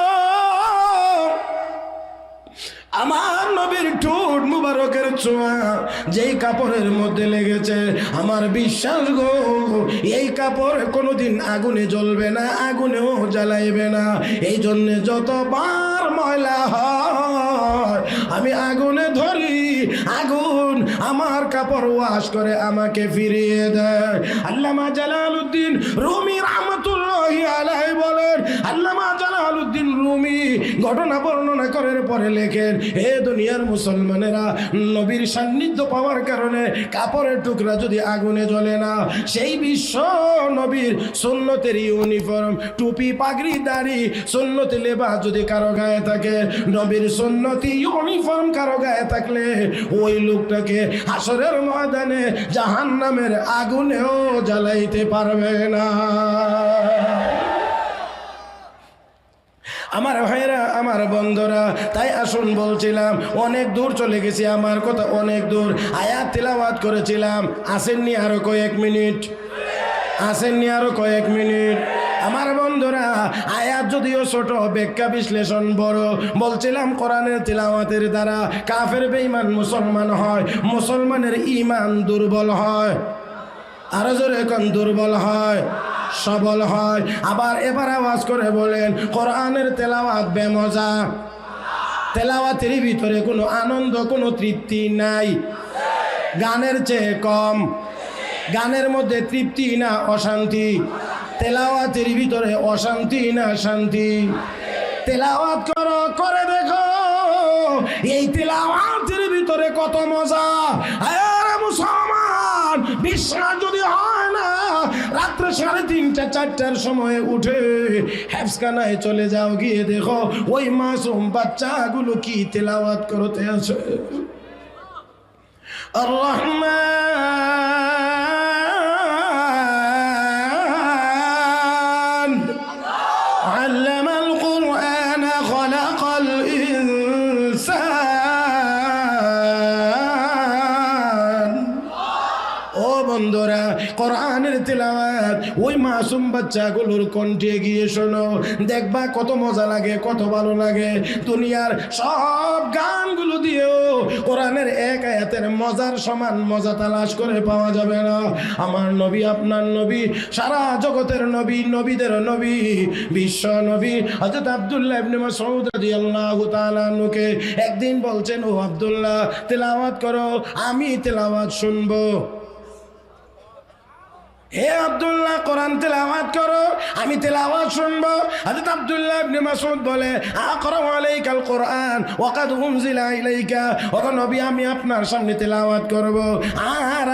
আমার নবীর ঠোঁট মুবারকের ছোঁয়া যেই কাপড়ের মধ্যে লেগেছে, আমার বিশ্বাস গো, এই কাপড় কোনোদিন আগুনে জ্বলবে না, আগুনেও জ্বালাইবে না। এই জন্য যতবার ময়লা হয় আমি আগুনে ধরি, আগুন আমার কাপড় ওয়াশ করে আমাকে ফিরিয়ে দেয়। আল্লামা জালালউদ্দিন রুমি রাহমাতুল্লাহি আলাইহি বলেন, আল্লামা জালালউদ্দিন রুমি ঘটনা বর্ণনা করার পরে লেখেন, হে দুনিয়ার মুসলমানেরা, নবীর সান্নিধ্য পাওয়ার কারণে কাপড়ের টুকরা যদি আগুনে জ্বলে না, সেই বিশ্ব নবীর সুন্নতের ইউনিফর্ম, টুপি, পাগড়ি, দাড়ি, সুন্নতি লেবাস যদি কারো গায়ে থাকে, নবীর সুন্নতি ইউনিফর্ম কারো গায়ে থাকলে, ওই লোকটাকে হাসরের ময়দানে জাহান্নামের আগুনেও জ্বালাইতে পারবে না। আমার ভাইরা, আমার বন্ধুরা, তাই আসুন বলছিলাম, অনেক দূর চলে গেছি, আমার কথা অনেক দূর। আয়াত তিলাওয়াত করেছিলাম, আসেননি আরো কয়েক মিনিট, আসেননি আরো কয়েক মিনিট। আমার বন্ধুরা, আয়াত যদিও ছোট, ব্যাখ্যা বিশ্লেষণ বড়। বলছিলাম কোরআনের তিলাওয়াতের দ্বারা কাফের বেঈমান মুসলমান হয়, মুসলমানের ঈমান দুর্বল হয়, আরো জোরে কোন দুর্বল হয়, সবল হয়। আবার এবার আওয়াজ করে বলেন, কোরআনের তেলাওয়াত বেমজা। তেলাওয়াতের ভিতরে কোনো আনন্দ, কোনো তৃপ্তি নাই, গানের চেয়ে কম। গানের মধ্যে তৃপ্তি না অশান্তি, তেলাওয়াতের ভিতরে অশান্তি না শান্তি। তেলাওয়াত করো, করে দেখো এই তেলাওয়াতের ভিতরে কত মজা। আরে মুসলমান, বিশ্বাস যদি হয় না, রাত্রে 3:30 4টার সময় উঠে হেফজখানায় চলে যাও, গিয়ে দেখো ওই মাসুম বাচ্চাগুলো কি তেলাওয়াত করতে আছে। আর রহমান আল্লামাল কুরআন খলাকাল ইনসান। ও বন্ধুরা, কোরআনের তেলাওয়াত ওই মাসুম বাচ্চাগুলোর কণ্ঠে গিয়ে শোনো, দেখবা কত মজা লাগে, কত ভালো লাগে। দুনিয়ার সব গানগুলো দিয়েও কোরআনের এক আয়াতের মজার সমান মজা তালাশ করে পাওয়া যাবে না। আমার নবী, আপনার নবী, সারা জগতের নবী, নবীদের নবী, বিশ্ব নবী হযরত আব্দুল্লাহ ইবনে মাসউদ রাদিয়াল্লাহু তাআলা আনহুকে একদিন বলছেন, ও আব্দুল্লাহ, তেলাওয়াত করো, আমি তেলাওয়াত শুনবো। হে আব্দুল্লাহ, কোরআন তেলাওয়াত করো, আমি তেলাওয়াত শুনবো। হযরত আব্দুল্লাহ ইবনে মাসউদ বলে, আকরাউ আলাইকাল কোরআন ওয়া কাদ উনজিলা ইলাইকা। ও নবী, আমি আপনার সামনে তেলাওয়াত করব, আর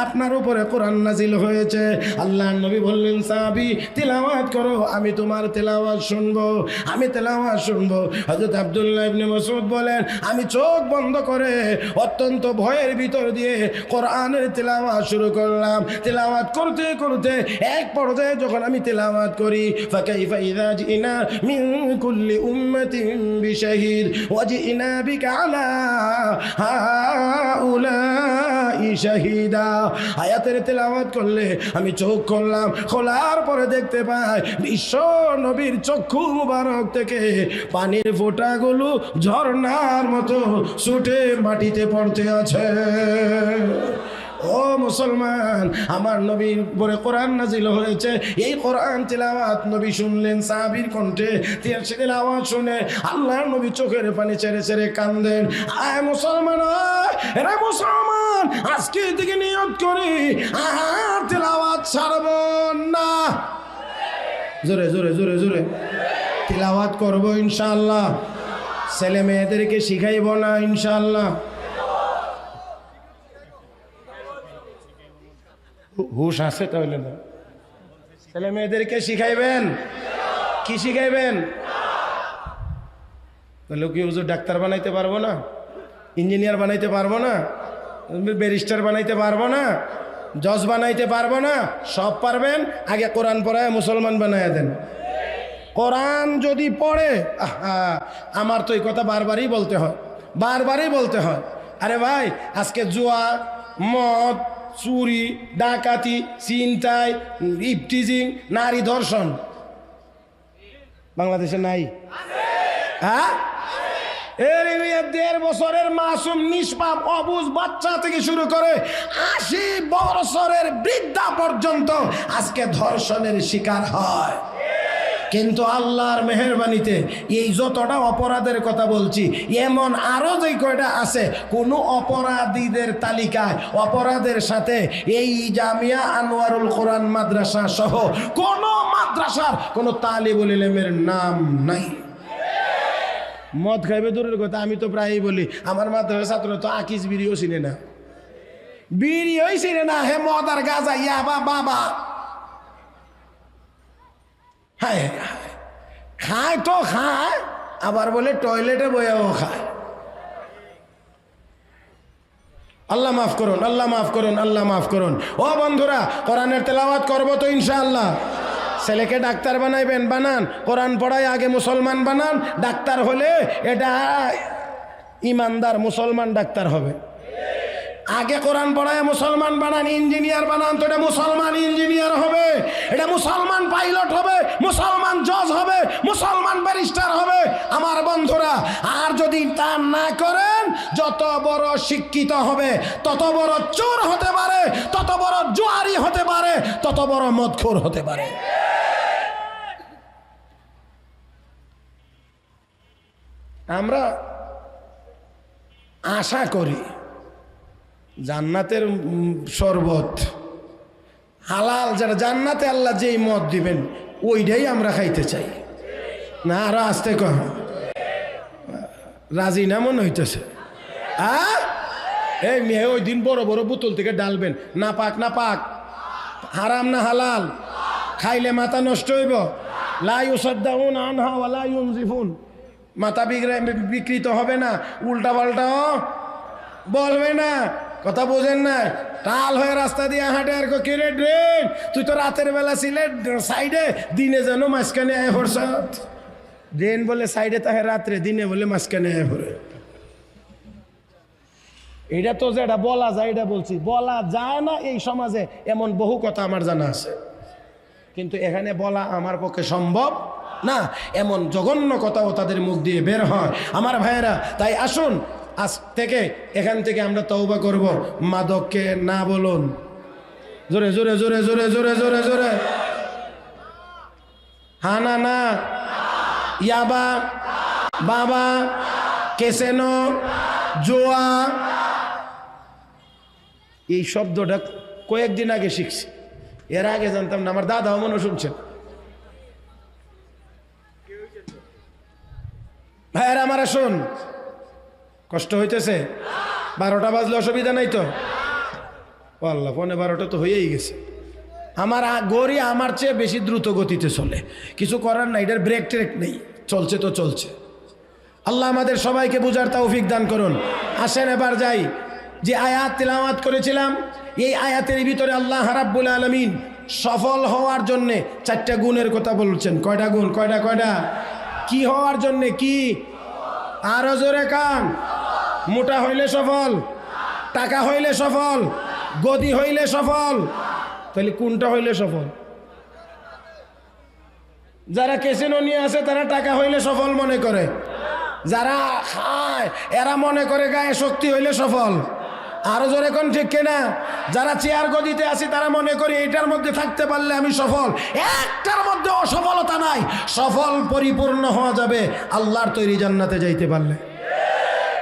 আপনার উপরে কোরআন নাজিল হয়েছে। আল্লাহর নবী বললেন, সাহাবী, তেলাওয়াত করো, আমি তোমার তেলাওয়াত শুনবো, আমি তেলাওয়াত শুনবো। হযরত আব্দুল্লাহ ইবনে মাসউদ বলেন, আমি চোখ বন্ধ করে অত্যন্ত ভয়ের ভিতর দিয়ে কোরআনের তেলাওয়াত শুরু করলাম। তেলাওয়াত করতে করতে এক পর্যায়ে যখন আমি তেলাওয়াত করি, ফাকাইফা ইযা জিনা মিন কুল্লি উম্মাতিন বিশাহিদ ওয়া জিনা বিকা আলা হাউলাই শাহিদা। আয়াতের তেলাওয়াত করলে আমি চোখ খুললাম, খোলার পরে দেখতে পাই বিশ্ব নবীর চক্ষু মুবারক থেকে পানির ফোঁটাগুলো ঝর্ণার মতো ছুটে মাটিতে পড়তে আছে। ও মুসলমান, আমার নবীর উপরে কোরআন নাজিল হয়েছে, এই কোরআন তেলাওয়াত নবী শুনলেন সাহাবীর কণ্ঠে। তেলাওয়াত শুনে আল্লাহর নবী চোখের পানি ছেড়ে ছেড়ে কান্দেন। আয় মুসলমান, এরা মুসলমান, আজকে থেকে নিয়ত করি আর তেলাওয়াত ছাড়ব না। জোরে জোরে জোরে জোরে তেলাওয়াত করবো ইনশাআল্লাহ। ছেলে মেয়েদেরকে শিখাইব না ইনশাআল্লাহ। হুশ আছে তাহলে না? ছেলে মেয়েদেরকে শিখাইবেন, কি শিখাইবেন? তাহলে কি হুজুর ডাক্তার বানাইতে পারবো না, ইঞ্জিনিয়ার বানাইতে পারবো না, ব্যারিস্টার বানাইতে পারবো না, জজ বানাইতে পারবো না? সব পারবেন। আগে কোরআন পড়ায় মুসলমান বানাইয়া দেন। কোরআন যদি পড়ে, আমার তো এই কথা বারবারই বলতে হয়, বারবারই বলতে হয়। আরে ভাই, আজকে জুয়া, মদ, চুরি, ডাকাতি, ছিনতাই, ইফটিজিং, নারী ধর্ষণ বাংলাদেশে নাই? হ্যাঁ, 1.5 বছরের মাসুম নিষ্পাপ অবুঝ বাচ্চা থেকে শুরু করে 80 বছরের বৃদ্ধা পর্যন্ত আজকে ধর্ষণের শিকার হয়। কিন্তু আল্লাহর মেহেরবানিতে এই যতটা অপরাধের কথা বলছি, এমন আরো যে কয়টা আছে, কোনো অপরাধীদের তালিকায় অপরাধের সাথে এই জামিয়া আনোয়ারুল কোরআন মাদ্রাসা সহ কোন মাদ্রাসার কোন তালিবুল ইলমের নাম নাই। মদ খাইবে দূরের কথা, আমি তো প্রায়ই বলি আমার মাদ্রাসার ছাত্র তো আকিস বিড়িও চিনে না, বিড়িওই চিনে না। হে মদ আর গাঁজা, ইয়াবা বাবা, হায় খায় তো খায়, আবার বলে টয়লেটে বইয়াও খায়। আল্লাহ মাফ করুন, আল্লাহ মাফ করুন, আল্লাহ মাফ করুন। ও বন্ধুরা, কোরআনের তেলাওয়াত করবো তো ইনশাআল্লাহ। ছেলেকে ডাক্তার বানাইবেন, বানান। কোরআন পড়ায় আগে মুসলমান বানান। ডাক্তার হলে এটা ইমানদার মুসলমান ডাক্তার হবে। আগে কোরআন পড়ায় মুসলমান বানান, ইঞ্জিনিয়ার বানান, তো এটা মুসলমান ইঞ্জিনিয়ার হবে, এটা মুসলমান পাইলট হবে, মুসলমান জজ হবে, মুসলমান ব্যারিস্টার হবে। আমার বন্ধুরা, আর যদি তা না করেন, যত বড় শিক্ষিত হবে তত বড় চোর হতে পারে, তত বড় জুয়ারি হতে পারে, তত বড় মদখোর হতে পারে। আমরা আশা করি জান্নাতের শরবত হালাল, যারা জান্নাতে আল্লাহ যেই মদ দিবেন ওইটাই আমরা খাইতে চাই না। আরো আসতে কহ, রাজি না মনে হইতেছে। এই মেয়ে ওই দিন বড় বড় বোতল থেকে ডালবেন, না পাক না পাক, হারাম না হালাল, খাইলে মাথা নষ্ট হইব। লা ইউসাদ্দাউন আনহা ওয়া লা ইউনজিফুন, মাথা বিকৃত হবে না, উল্টা পাল্টাও বলবে না। কথা বোঝেন না? টাল হয়ে রাস্তা দিয়ে হাঁটে আর কিরে ড্রেন, তুই তো রাতের বেলা ছিলে সাইডে, দিনে যেন মাঝখানে আয় পড়ছ। ড্রেন বলে সাইডে তাহে রাত্রে, দিনে বলে মাঝখানে আয় পড়ে। এটা তো যেটা বলা যায়, এটা বলছি, বলা যায় না এই সমাজে এমন বহু কথা আমার জানা আছে, কিন্তু এখানে বলা আমার পক্ষে সম্ভব না। এমন জঘন্য কথাও তাদের মুখ দিয়ে বের হয়। আমার ভাইয়েরা, তাই আসুন আজ থেকে এখান থেকে আমরা তওবা করব, মাদককে না বলুন। জোরে জোরে জোরে জোরে জোরে জোরে জোরে, হানা না, ইয়াবা, বাবা, কেসেনো, জোয়া, এই শব্দটা কয়েকদিন আগে শিখছি, এর আগে জানতাম না। আমার দাদাও মনে শুনছেন। ভাইয়েরা আমার, আসুন, কষ্ট হইতেছে? 12টা বাজলে অসুবিধা নাই তো? আল্লাহ, 12:15 তো হয়েই গেছে। আমার গড়ি আমার চেয়ে বেশি দ্রুত গতিতে চলে, কিছু করার নাই, এটার ব্রেক ট্রেক নেই, চলছে তো চলছে। আল্লাহ আমাদের সবাইকে বুঝার তৌফিক দান করুন। আসেন এবার যাই, যে আয়াত তিলাওয়াত করেছিলাম, এই আয়াতের ভিতরে আল্লাহ রাব্বুল আলামিন সফল হওয়ার জন্যে 4টা গুণের কথা বলছেন। কয়টা গুণ? কয়টা কয়টা? কি হওয়ার জন্যে? কি? আরো জোরে কান। মোটা হইলে সফল, টাকা হইলে সফল, গদি হইলে সফল। তাহলে কোনটা হইলে সফল? যারা কেসিনো নিয়ে আসে তারা টাকা হইলে সফল মনে করে, যারা খায় এরা মনে করে গায়ে শক্তি হইলে সফল। আরো জোরে কোন, ঠিক কিনা? যারা চেয়ার গদিতে আছে তারা মনে করে এটার মধ্যে থাকতে পারলে আমি সফল। একটার মধ্যে অসফলতা নাই, সফল পরিপূর্ণ হওয়া যাবে আল্লাহর তৈরি জান্নাতে যাইতে পারলে।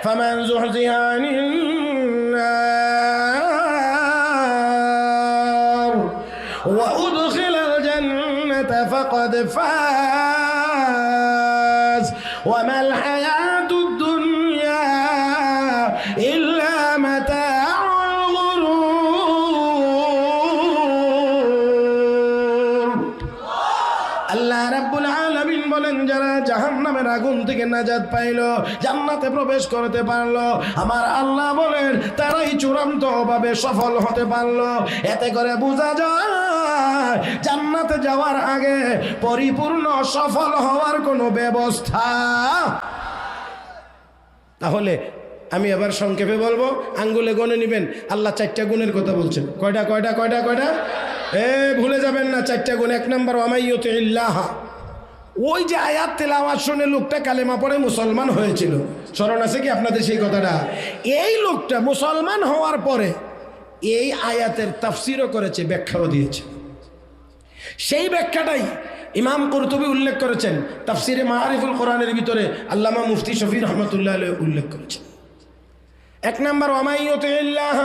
ফামান যুহজিহা আনিন নার ওয়া উদখিলাল জান্নাতা ফাকাদ ফাজ ওয়া মাল হায়াতুদ দুনিয়া ইল্লা মাতাউল গুরুর। আল্লাহ রাব্বুল আলামিন বলেন, যারা জাহান্নামের আগুন থেকে নাজাত পাইল, জান্নাতে প্রবেশ করতে পারলো, আমার আল্লাহ বলেন তারাই চূড়ান্ত ভাবে সফল হতে পারলো। এতে করে বোঝা যায় জান্নাতে যাওয়ার আগে পরিপূর্ণ সফল হওয়ার কোনো ব্যবস্থা। তাহলে আমি এবার সংক্ষেপে বলবো, আঙ্গুলে গনে নেবেন। আল্লাহ 4টা গুণের কথা বলছেন। কয়টা কয়টা কয়টা কয়টা? ভুলে যাবেন না 4টা গুণ। 1 নম্বর, ওয়ামাইয়ুতিল্লাহ। ওই যে আয়াত তেলাওয়াত শুনে লোকটা কালেমা পড়ে মুসলমান হয়েছিল, স্মরণ আছে কি আপনাদের সেই কথাটা? এই লোকটা মুসলমান হওয়ার পরে এই আয়াতের তাফসিরও করেছে, ব্যাখ্যাও দিয়েছে। সেই ব্যাখ্যাটাই ইমাম কুরতুবী উল্লেখ করেছেন তাফসিরে মাআরিফুল কোরআনের ভিতরে, আল্লামা মুফতি শফি রহমতুল্লাহ আলাইহি উল্লেখ করেছেন। 1 নম্বর, ওয়ামাইয়ুতিল্লাহ,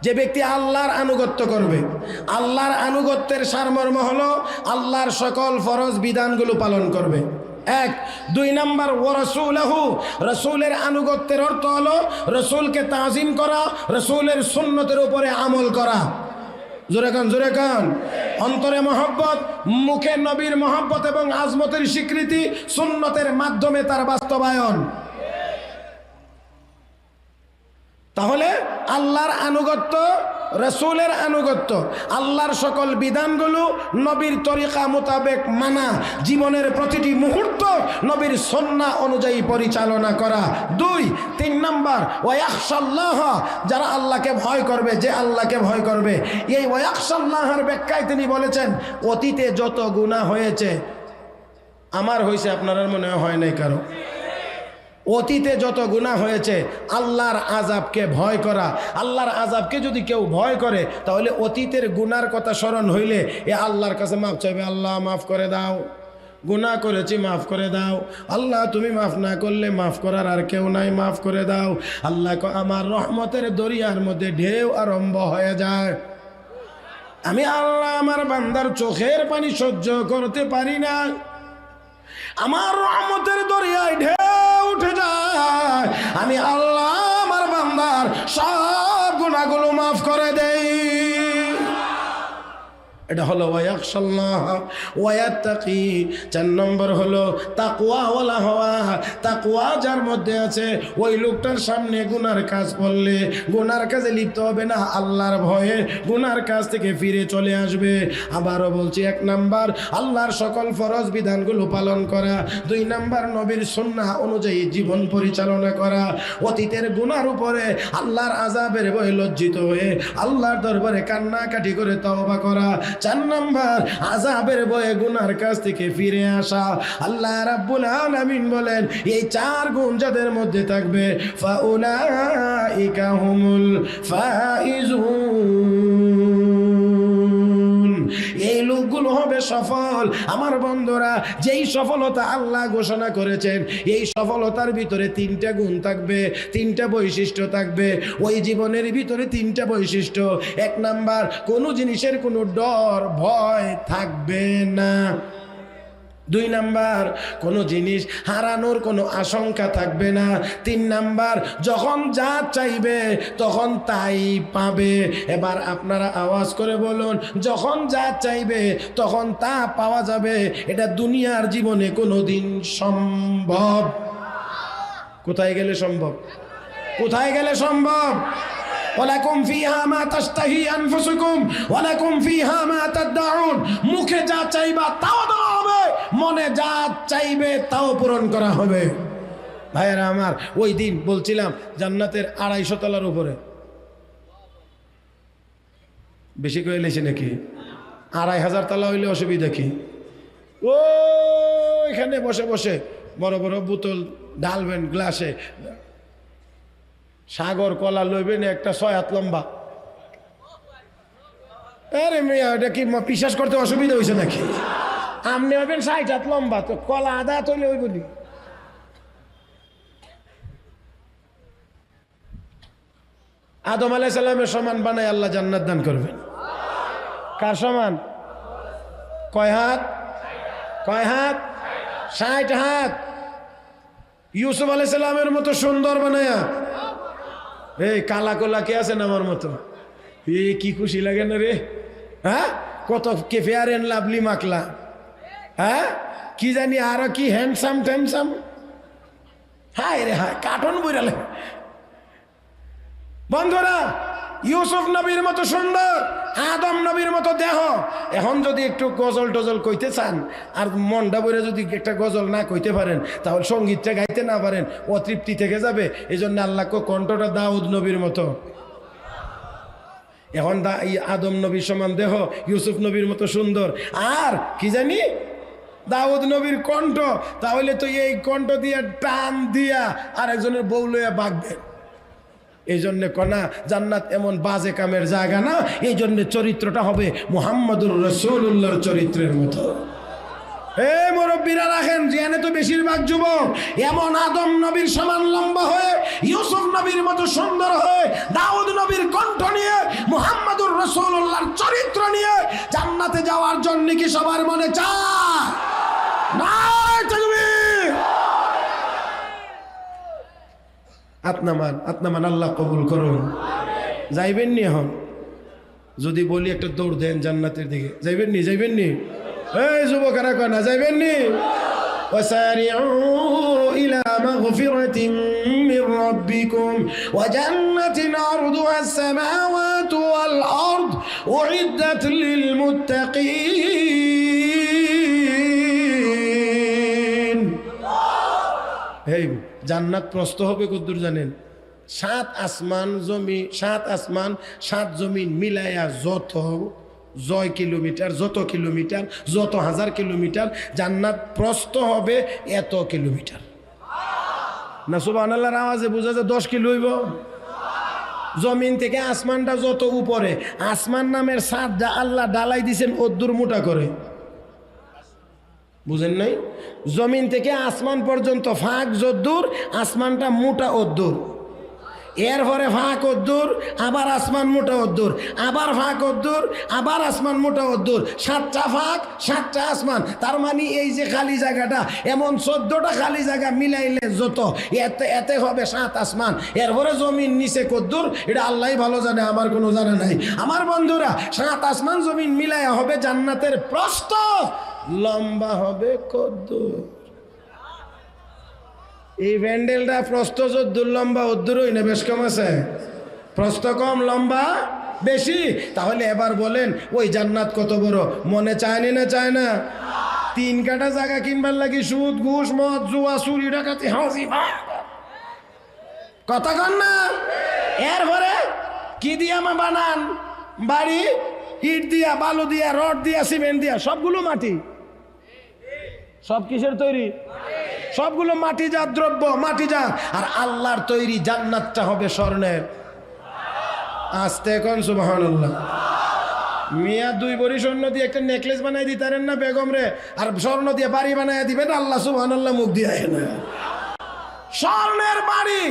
যে ব্যক্তি আল্লাহর আনুগত্য করবে। আল্লাহর আনুগত্যের সারমর্ম হলো আল্লাহর সকল ফরজ বিধানগুলো পালন করবে। 1। 2 নম্বর, ওয়া রাসূলহু, রাসূলের আনুগত্যের অর্থ হলো রাসূলকে তাজিম করা, রাসূলের সুন্নতের উপরে আমল করা। জোরে কান, জোরে কান। অন্তরে মহব্বত, মুখে নবীর মহব্বত এবং আজমতের স্বীকৃতি, সুন্নতের মাধ্যমে তার বাস্তবায়ন। তাহলে আল্লাহর আনুগত্য রাসূলের আনুগত্য, আল্লাহর সকল বিধানগুলো নবীর তরিকা মোতাবেক মানা, জীবনের প্রতিটি মুহূর্ত নবীর সুন্নাহ অনুযায়ী পরিচালনা করা। 2 3 নাম্বার ওয়ায়াখশাল্লাহ, যারা আল্লাহকে ভয় করবে, যে আল্লাহকে ভয় করবে। এই ওয়ায়াখশাল্লাহর ব্যাখ্যায় তিনি বলেছেন অতীতে যত গুনাহ হয়েছে, আমার হয়েছে আপনার মনে হয় নাই কারো, অতীতে যত গুনাহ হয়েছে আল্লাহর আযাবকে ভয় করা। আল্লাহর আযাবকে যদি কেউ ভয় করে তাহলে অতীতের গুনার কথা স্মরণ হইলে এ আল্লাহর কাছে মাফ চাইবে, আল্লাহ মাফ করে দাও, গুনাহ করেছি মাফ করে দাও। আল্লাহ তুমি মাফ না করলে মাফ করার আর কেউ নাই, মাফ করে দাও। আল্লাহ আমার রহমতের দরিয়ার মধ্যে ঢেউ আরম্ভ হয়ে যায়। আমি আল্লাহ আমার বান্দার চোখের পানি সহ্য করতে পারি না, আমার রহমতের দরিয়ায় ঢেউ উঠে যায়, আমি আল্লাহ আমার বান্দার সব গুনাহগুলো মাফ করে দেই। এটা হলো ওয়ায়াখশাল্লাহ ওয়ায়াত্তাকি। 4 নম্বর হলো তাকওয়া ওয়ালা হওয়া। তাকওয়া যার মধ্যে আছে ওই লোকটার সামনে গুনার কাজ করলে গুনার কাজে লিপ্ত হবে না, আল্লাহর ভয়ে গুনার কাজ থেকে ফিরে চলে আসবে। আবারও বলছি, 1 নাম্বার আল্লাহর সকল ফরজ বিধানগুলো পালন করা, 2 নাম্বার নবীর সুন্নাহ অনুযায়ী জীবন পরিচালনা করা, অতীতের গুনার উপরে আল্লাহর আযাবের ভয়ে লজ্জিত হয়ে আল্লাহর দরবারে কান্নাকাটি করে তওবা করা, 4 নাম্বার আযাবের ভয়ে গুনার কাছ থেকে ফিরে আসা। আল্লাহ রাব্বুল আলামিন বলেন এই 4 গুণ যাদের মধ্যে থাকবে ফাউলাইকা হুমুল ফাইজুন, এই লোকগুলো হবে সফল। আমার বন্ধুরা, যেই সফলতা আল্লাহ ঘোষণা করেছেন এই সফলতার ভিতরে 3টা গুণ থাকবে, 3টা বৈশিষ্ট্য থাকবে। ওই জীবনের ভিতরে 3টা বৈশিষ্ট্য। 1 নাম্বার, কোনো জিনিসের কোনো ডর ভয় থাকবে না। 2 নাম্বার, কোনো জিনিস হারানোর কোনো আশঙ্কা থাকবে না। 3 নাম্বার, যখন যা চাইবে তখন তাই পাবে। এবার আপনারা আওয়াজ করে বলুন, যখন যা চাইবে তখন তা পাওয়া যাবে, এটা দুনিয়ার জীবনে কোনোদিন সম্ভব? কোথায় গেলে সম্ভব? কোথায় গেলে সম্ভব? ওয়ালাকুম ফিহা মা তাশতাহি আনফুসুকুম ওয়ালাকুম ফিহা মা তাদউন। মুখে যা চাইবা তাও দেওয়া হবে, মনে যা চাইবে তাও পূরণ করা হবে। ভাইয়েরা আমার, ওই দিন বলছিলাম জান্নাতের 250 তলার উপরে, বেশি করে লেছে নাকি? 2500 তলা হইলে অসুবিধা কি? ও এখানে বসে বসে বড় বড় বোতল ঢালবেন গ্লাসে, সাগর কলা লইবেন একটা 6 হাত লম্বা। আরে মেয়া, এটা কি বিশ্বাস করতে অসুবিধা হয়েছে নাকি? আপনি হবেন 60 হাত লম্বা, তো কলা আধা হাত হইলে ওই বলি। আদম আলাইহিস সালামের সমান বানায় আল্লাহ জান্নাত দান করবেন। কার সমান? কয় হাত? কয় হাত? 60 হাত। ইউসুফ আলাইহিস সালামের মতো সুন্দর বানায়া, এই কালা কোলা কে আছেন আমার মতো? কি খুশি লাগে না রে? হ্যাঁ, কত কে ফেয়ার এন্ড লাভলি মাখলা, হ্যাঁ কি জানি আরো কি হ্যান্ডসাম ট্যান্ডসাম। হায় রে হায়, কার্টুন বইরালে। বন্ধুরা, ইউসুফ নবীর মতো সুন্দর, আদম নবীর মতো দেহ। এখন যদি একটু গজল টজল কইতে চান আর মনটা বইরে যদি একটা গজল না কইতে পারেন, তাহলে সঙ্গীতটা গাইতে না পারেন, অতৃপ্তি থেকে যাবে। এই জন্য আল্লাহকে কণ্ঠটা দাউদ নবীর মতো। এখন আদম নবীর সমান দেহ, ইউসুফ নবীর মতো সুন্দর, আর কি জানি দাউদ নবীর কণ্ঠ। তাহলে তো এই কণ্ঠ দিয়া টান দিয়া আর একজনের বউ লইয়া বাগবেন। এই জন্যে কনা জান্নাত এমন বাজে কামের জায়গা না, এই জন্য চরিত্রটা হবে মুহাম্মদুর রাসূলুল্লাহর চরিত্রের মতো। এই মুরব্বীরা রাখেন, যেখানে তো বেশিরভাগ যুবক এমন আদম নবীর সমান লম্বা হয়ে, ইউসুফ নবীর মতো সুন্দর হয়ে, দাউদ নবীর কণ্ঠ নিয়ে, মুহাম্মদুর রাসূলুল্লাহর চরিত্র নিয়ে জান্নাতে যাওয়ার জন্য কি সবার মনে চায়? নারে তাকবীর! আত্মামান আল্লাহ কবুল করুন। যাইবেন নি? এখন যদি বলি একটা দৌড় দেন জান্নাতের দিকে, যাইবেন নি? যাইবেন নি? এই যুবকেরা কয় না, যাইবেন নি? ওয়াসারিউ ইলা মাগফিরাতিন মির রাব্বিকুম ওয়া জান্নাতিন আরদুহা আস-সামাওয়াতু ওয়াল ওয়াল আরদ উইদ্দাত লিল মুত্তাকিন। এই জান্নাত প্রস্থ হবে কতদূর জানেন? 7 আসমান জমিন, 7 আসমান 7 জমিন মিলাইয়া যত কিলোমিটার, যত হাজার কিলোমিটার জান্নাত প্রস্থ হবে এত কিলোমিটার। না সুবহানাল্লাহর আওয়াজে বোঝা যায় 10 কিলো হইব। জমিন থেকে আসমানটা যত উপরে, আসমান নামের ছাদটা আল্লাহ ডালাই দিছেন অদ্দুর মোটা করে, বুঝেন নাই? জমিন থেকে আসমান পর্যন্ত ফাঁক যদ্দুর, আসমানটা মোটা অদ্দুর, এরপরে ফাঁক অদ্দুর, আবার আসমান মোটা অদ্দুর, আবার ফাঁক অদ্দুর, আবার আসমান মোটা অদ্দুর, 7টা ফাঁক 7টা আসমান। তার মানে এই যে খালি জায়গাটা, এমন 14টা খালি জায়গা মিলাইলে যত এতে হবে 7 আসমান। এরপরে জমিন নিচে কদ্দুর এটা আল্লাহই ভালো জানে, আমার কোনো জানা নাই। আমার বন্ধুরা, 7 আসমান জমিন মিলাইয়া হবে জান্নাতের প্রস্থ, লম্বা হবে কদ্দুর। এই প্যান্ডেলটা প্রস্থ যদ্দুর লম্বা অদ্দুরই না, বেশ কম আছে? প্রস্থ কম, লম্বা বেশি। তাহলে এবার বলেন ওই জান্নাত কত বড়? মনে চায়নি না চায় না? 3 কাঠা জায়গা কিনবার লাগি সুদ ঘুষ মদ জুয়া চুরি ডাকাতি হাউজি কথা কন না? এরপরে কি দিয়া বানান বাড়ি? ইট দিয়া, বালু দিয়া, রড দিয়া, সিমেন্ট দিয়া, সবগুলো মাটি। সব কিসের তৈরি? সবগুলো মাটিজাত দ্রব্য, মাটিজাত। আর আল্লাহর তৈরি জান্নাতটা হবে স্বর্ণের। আস্তে কোন সুবহানাল্লাহ। মিয়া 2 ভরি স্বর্ণ দিয়ে একটা নেকলেস বানাই দিতারেন না বেগম রে, আর স্বর্ণ দিয়ে বাড়ি বানাই দিবেন, আল্লাহ সুবহানাল্লাহ মুখ দিয়ে না। স্বর্ণের বাড়ি,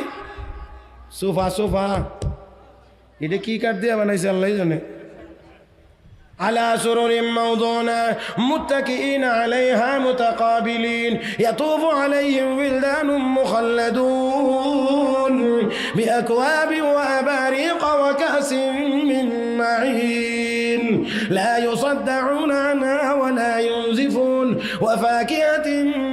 সোফা এটা কি কাঠ দিয়ে বানাইছে আল্লাহ জানে। على سرر موضونة متكئين عليها متقابلين يطوف عليهم ولدان مخلدون بأكواب وأباريق وكأس من معين لا يصدعون عنها ولا ينزفون وفاكهة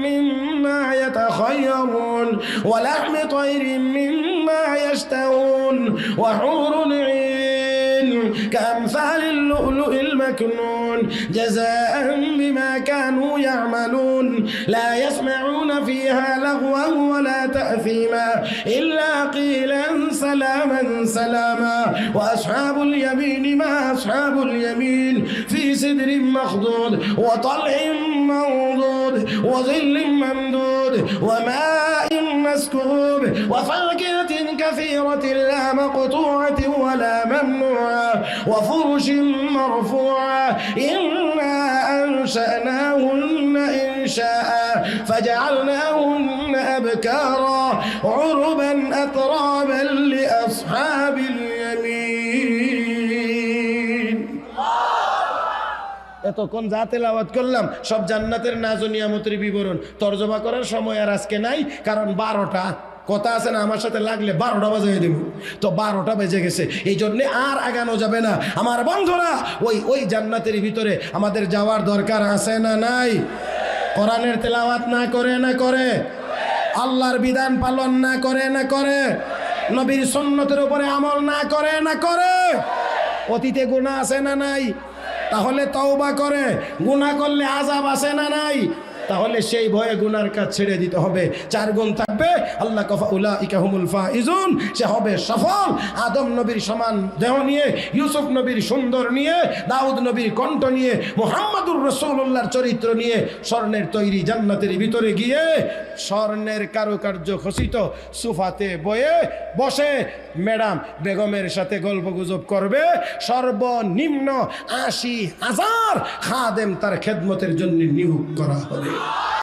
مما يتخيرون ولحم طير مما يشتهون وحور عين كأمثال اللؤلؤ المكنون جزاء بما كانوا يعملون لا يسمعون فيها لغوا ولا تأثيما إلا قيلا سلاما سلاما وأصحاب اليمين ما أصحاب اليمين في سدر مخضود وطلع منضود وظل ممدود وماء مسكوب وفاكهة كثيرة لا مقطوعة ولا ممنوعة وفرش مرفوعة إنا أنشأناهن إنشاء فجعلناهن أبكارا عربا أترابا لأصحاب اليمين। এতক্ষণ যা তেলাওয়াত করলাম সব জান্নাতের নাজ ও নিয়ামতের বিবরণ। তরজমা করার সময় আর আজকে নাই, কারণ 12টা কথা আছে না, আমার সাথে লাগলে 12টা বাজিয়ে দেব। তো 12টা বেজে গেছে, এই জন্যে আর আগানো যাবে না। আমার বন্ধুরা, ওই জান্নাতের ভিতরে আমাদের যাওয়ার দরকার আছে না নাই? কোরআনের তেলাওয়াত না করে না করে, আল্লাহর বিধান পালন না করে না করে, নবীর সুন্নতের উপরে আমল না করে না করে, অতীতে গুনাহ আছে না নাই? তাহলে তওবা করে, গুনাহ করলে আযাব আছে না নাই? তাহলে সেই ভয়ে গুনার কাজ ছেড়ে দিতে হবে। 4 গুণ থাকবে, আল্লাহ কফা উলাইকা হুমুল ফাইজুন, সে হবে সফল। আদম নবীর সমান দেহ নিয়ে, ইউসুফ নবীর সুন্দর নিয়ে, দাউদ নবীর কণ্ঠ নিয়ে, মুহাম্মদুর রাসূলুল্লাহর চরিত্র নিয়ে স্বর্ণের তৈরি জান্নাতের ভিতরে গিয়ে স্বর্ণের কারুকার্য খচিত সোফাতে বসে ম্যাডাম বেগমের সাথে গল্পগুজব করবে। সর্বনিম্ন 80,000 খাদেম তার খেদমতের জন্য নিয়োগ করা হবে।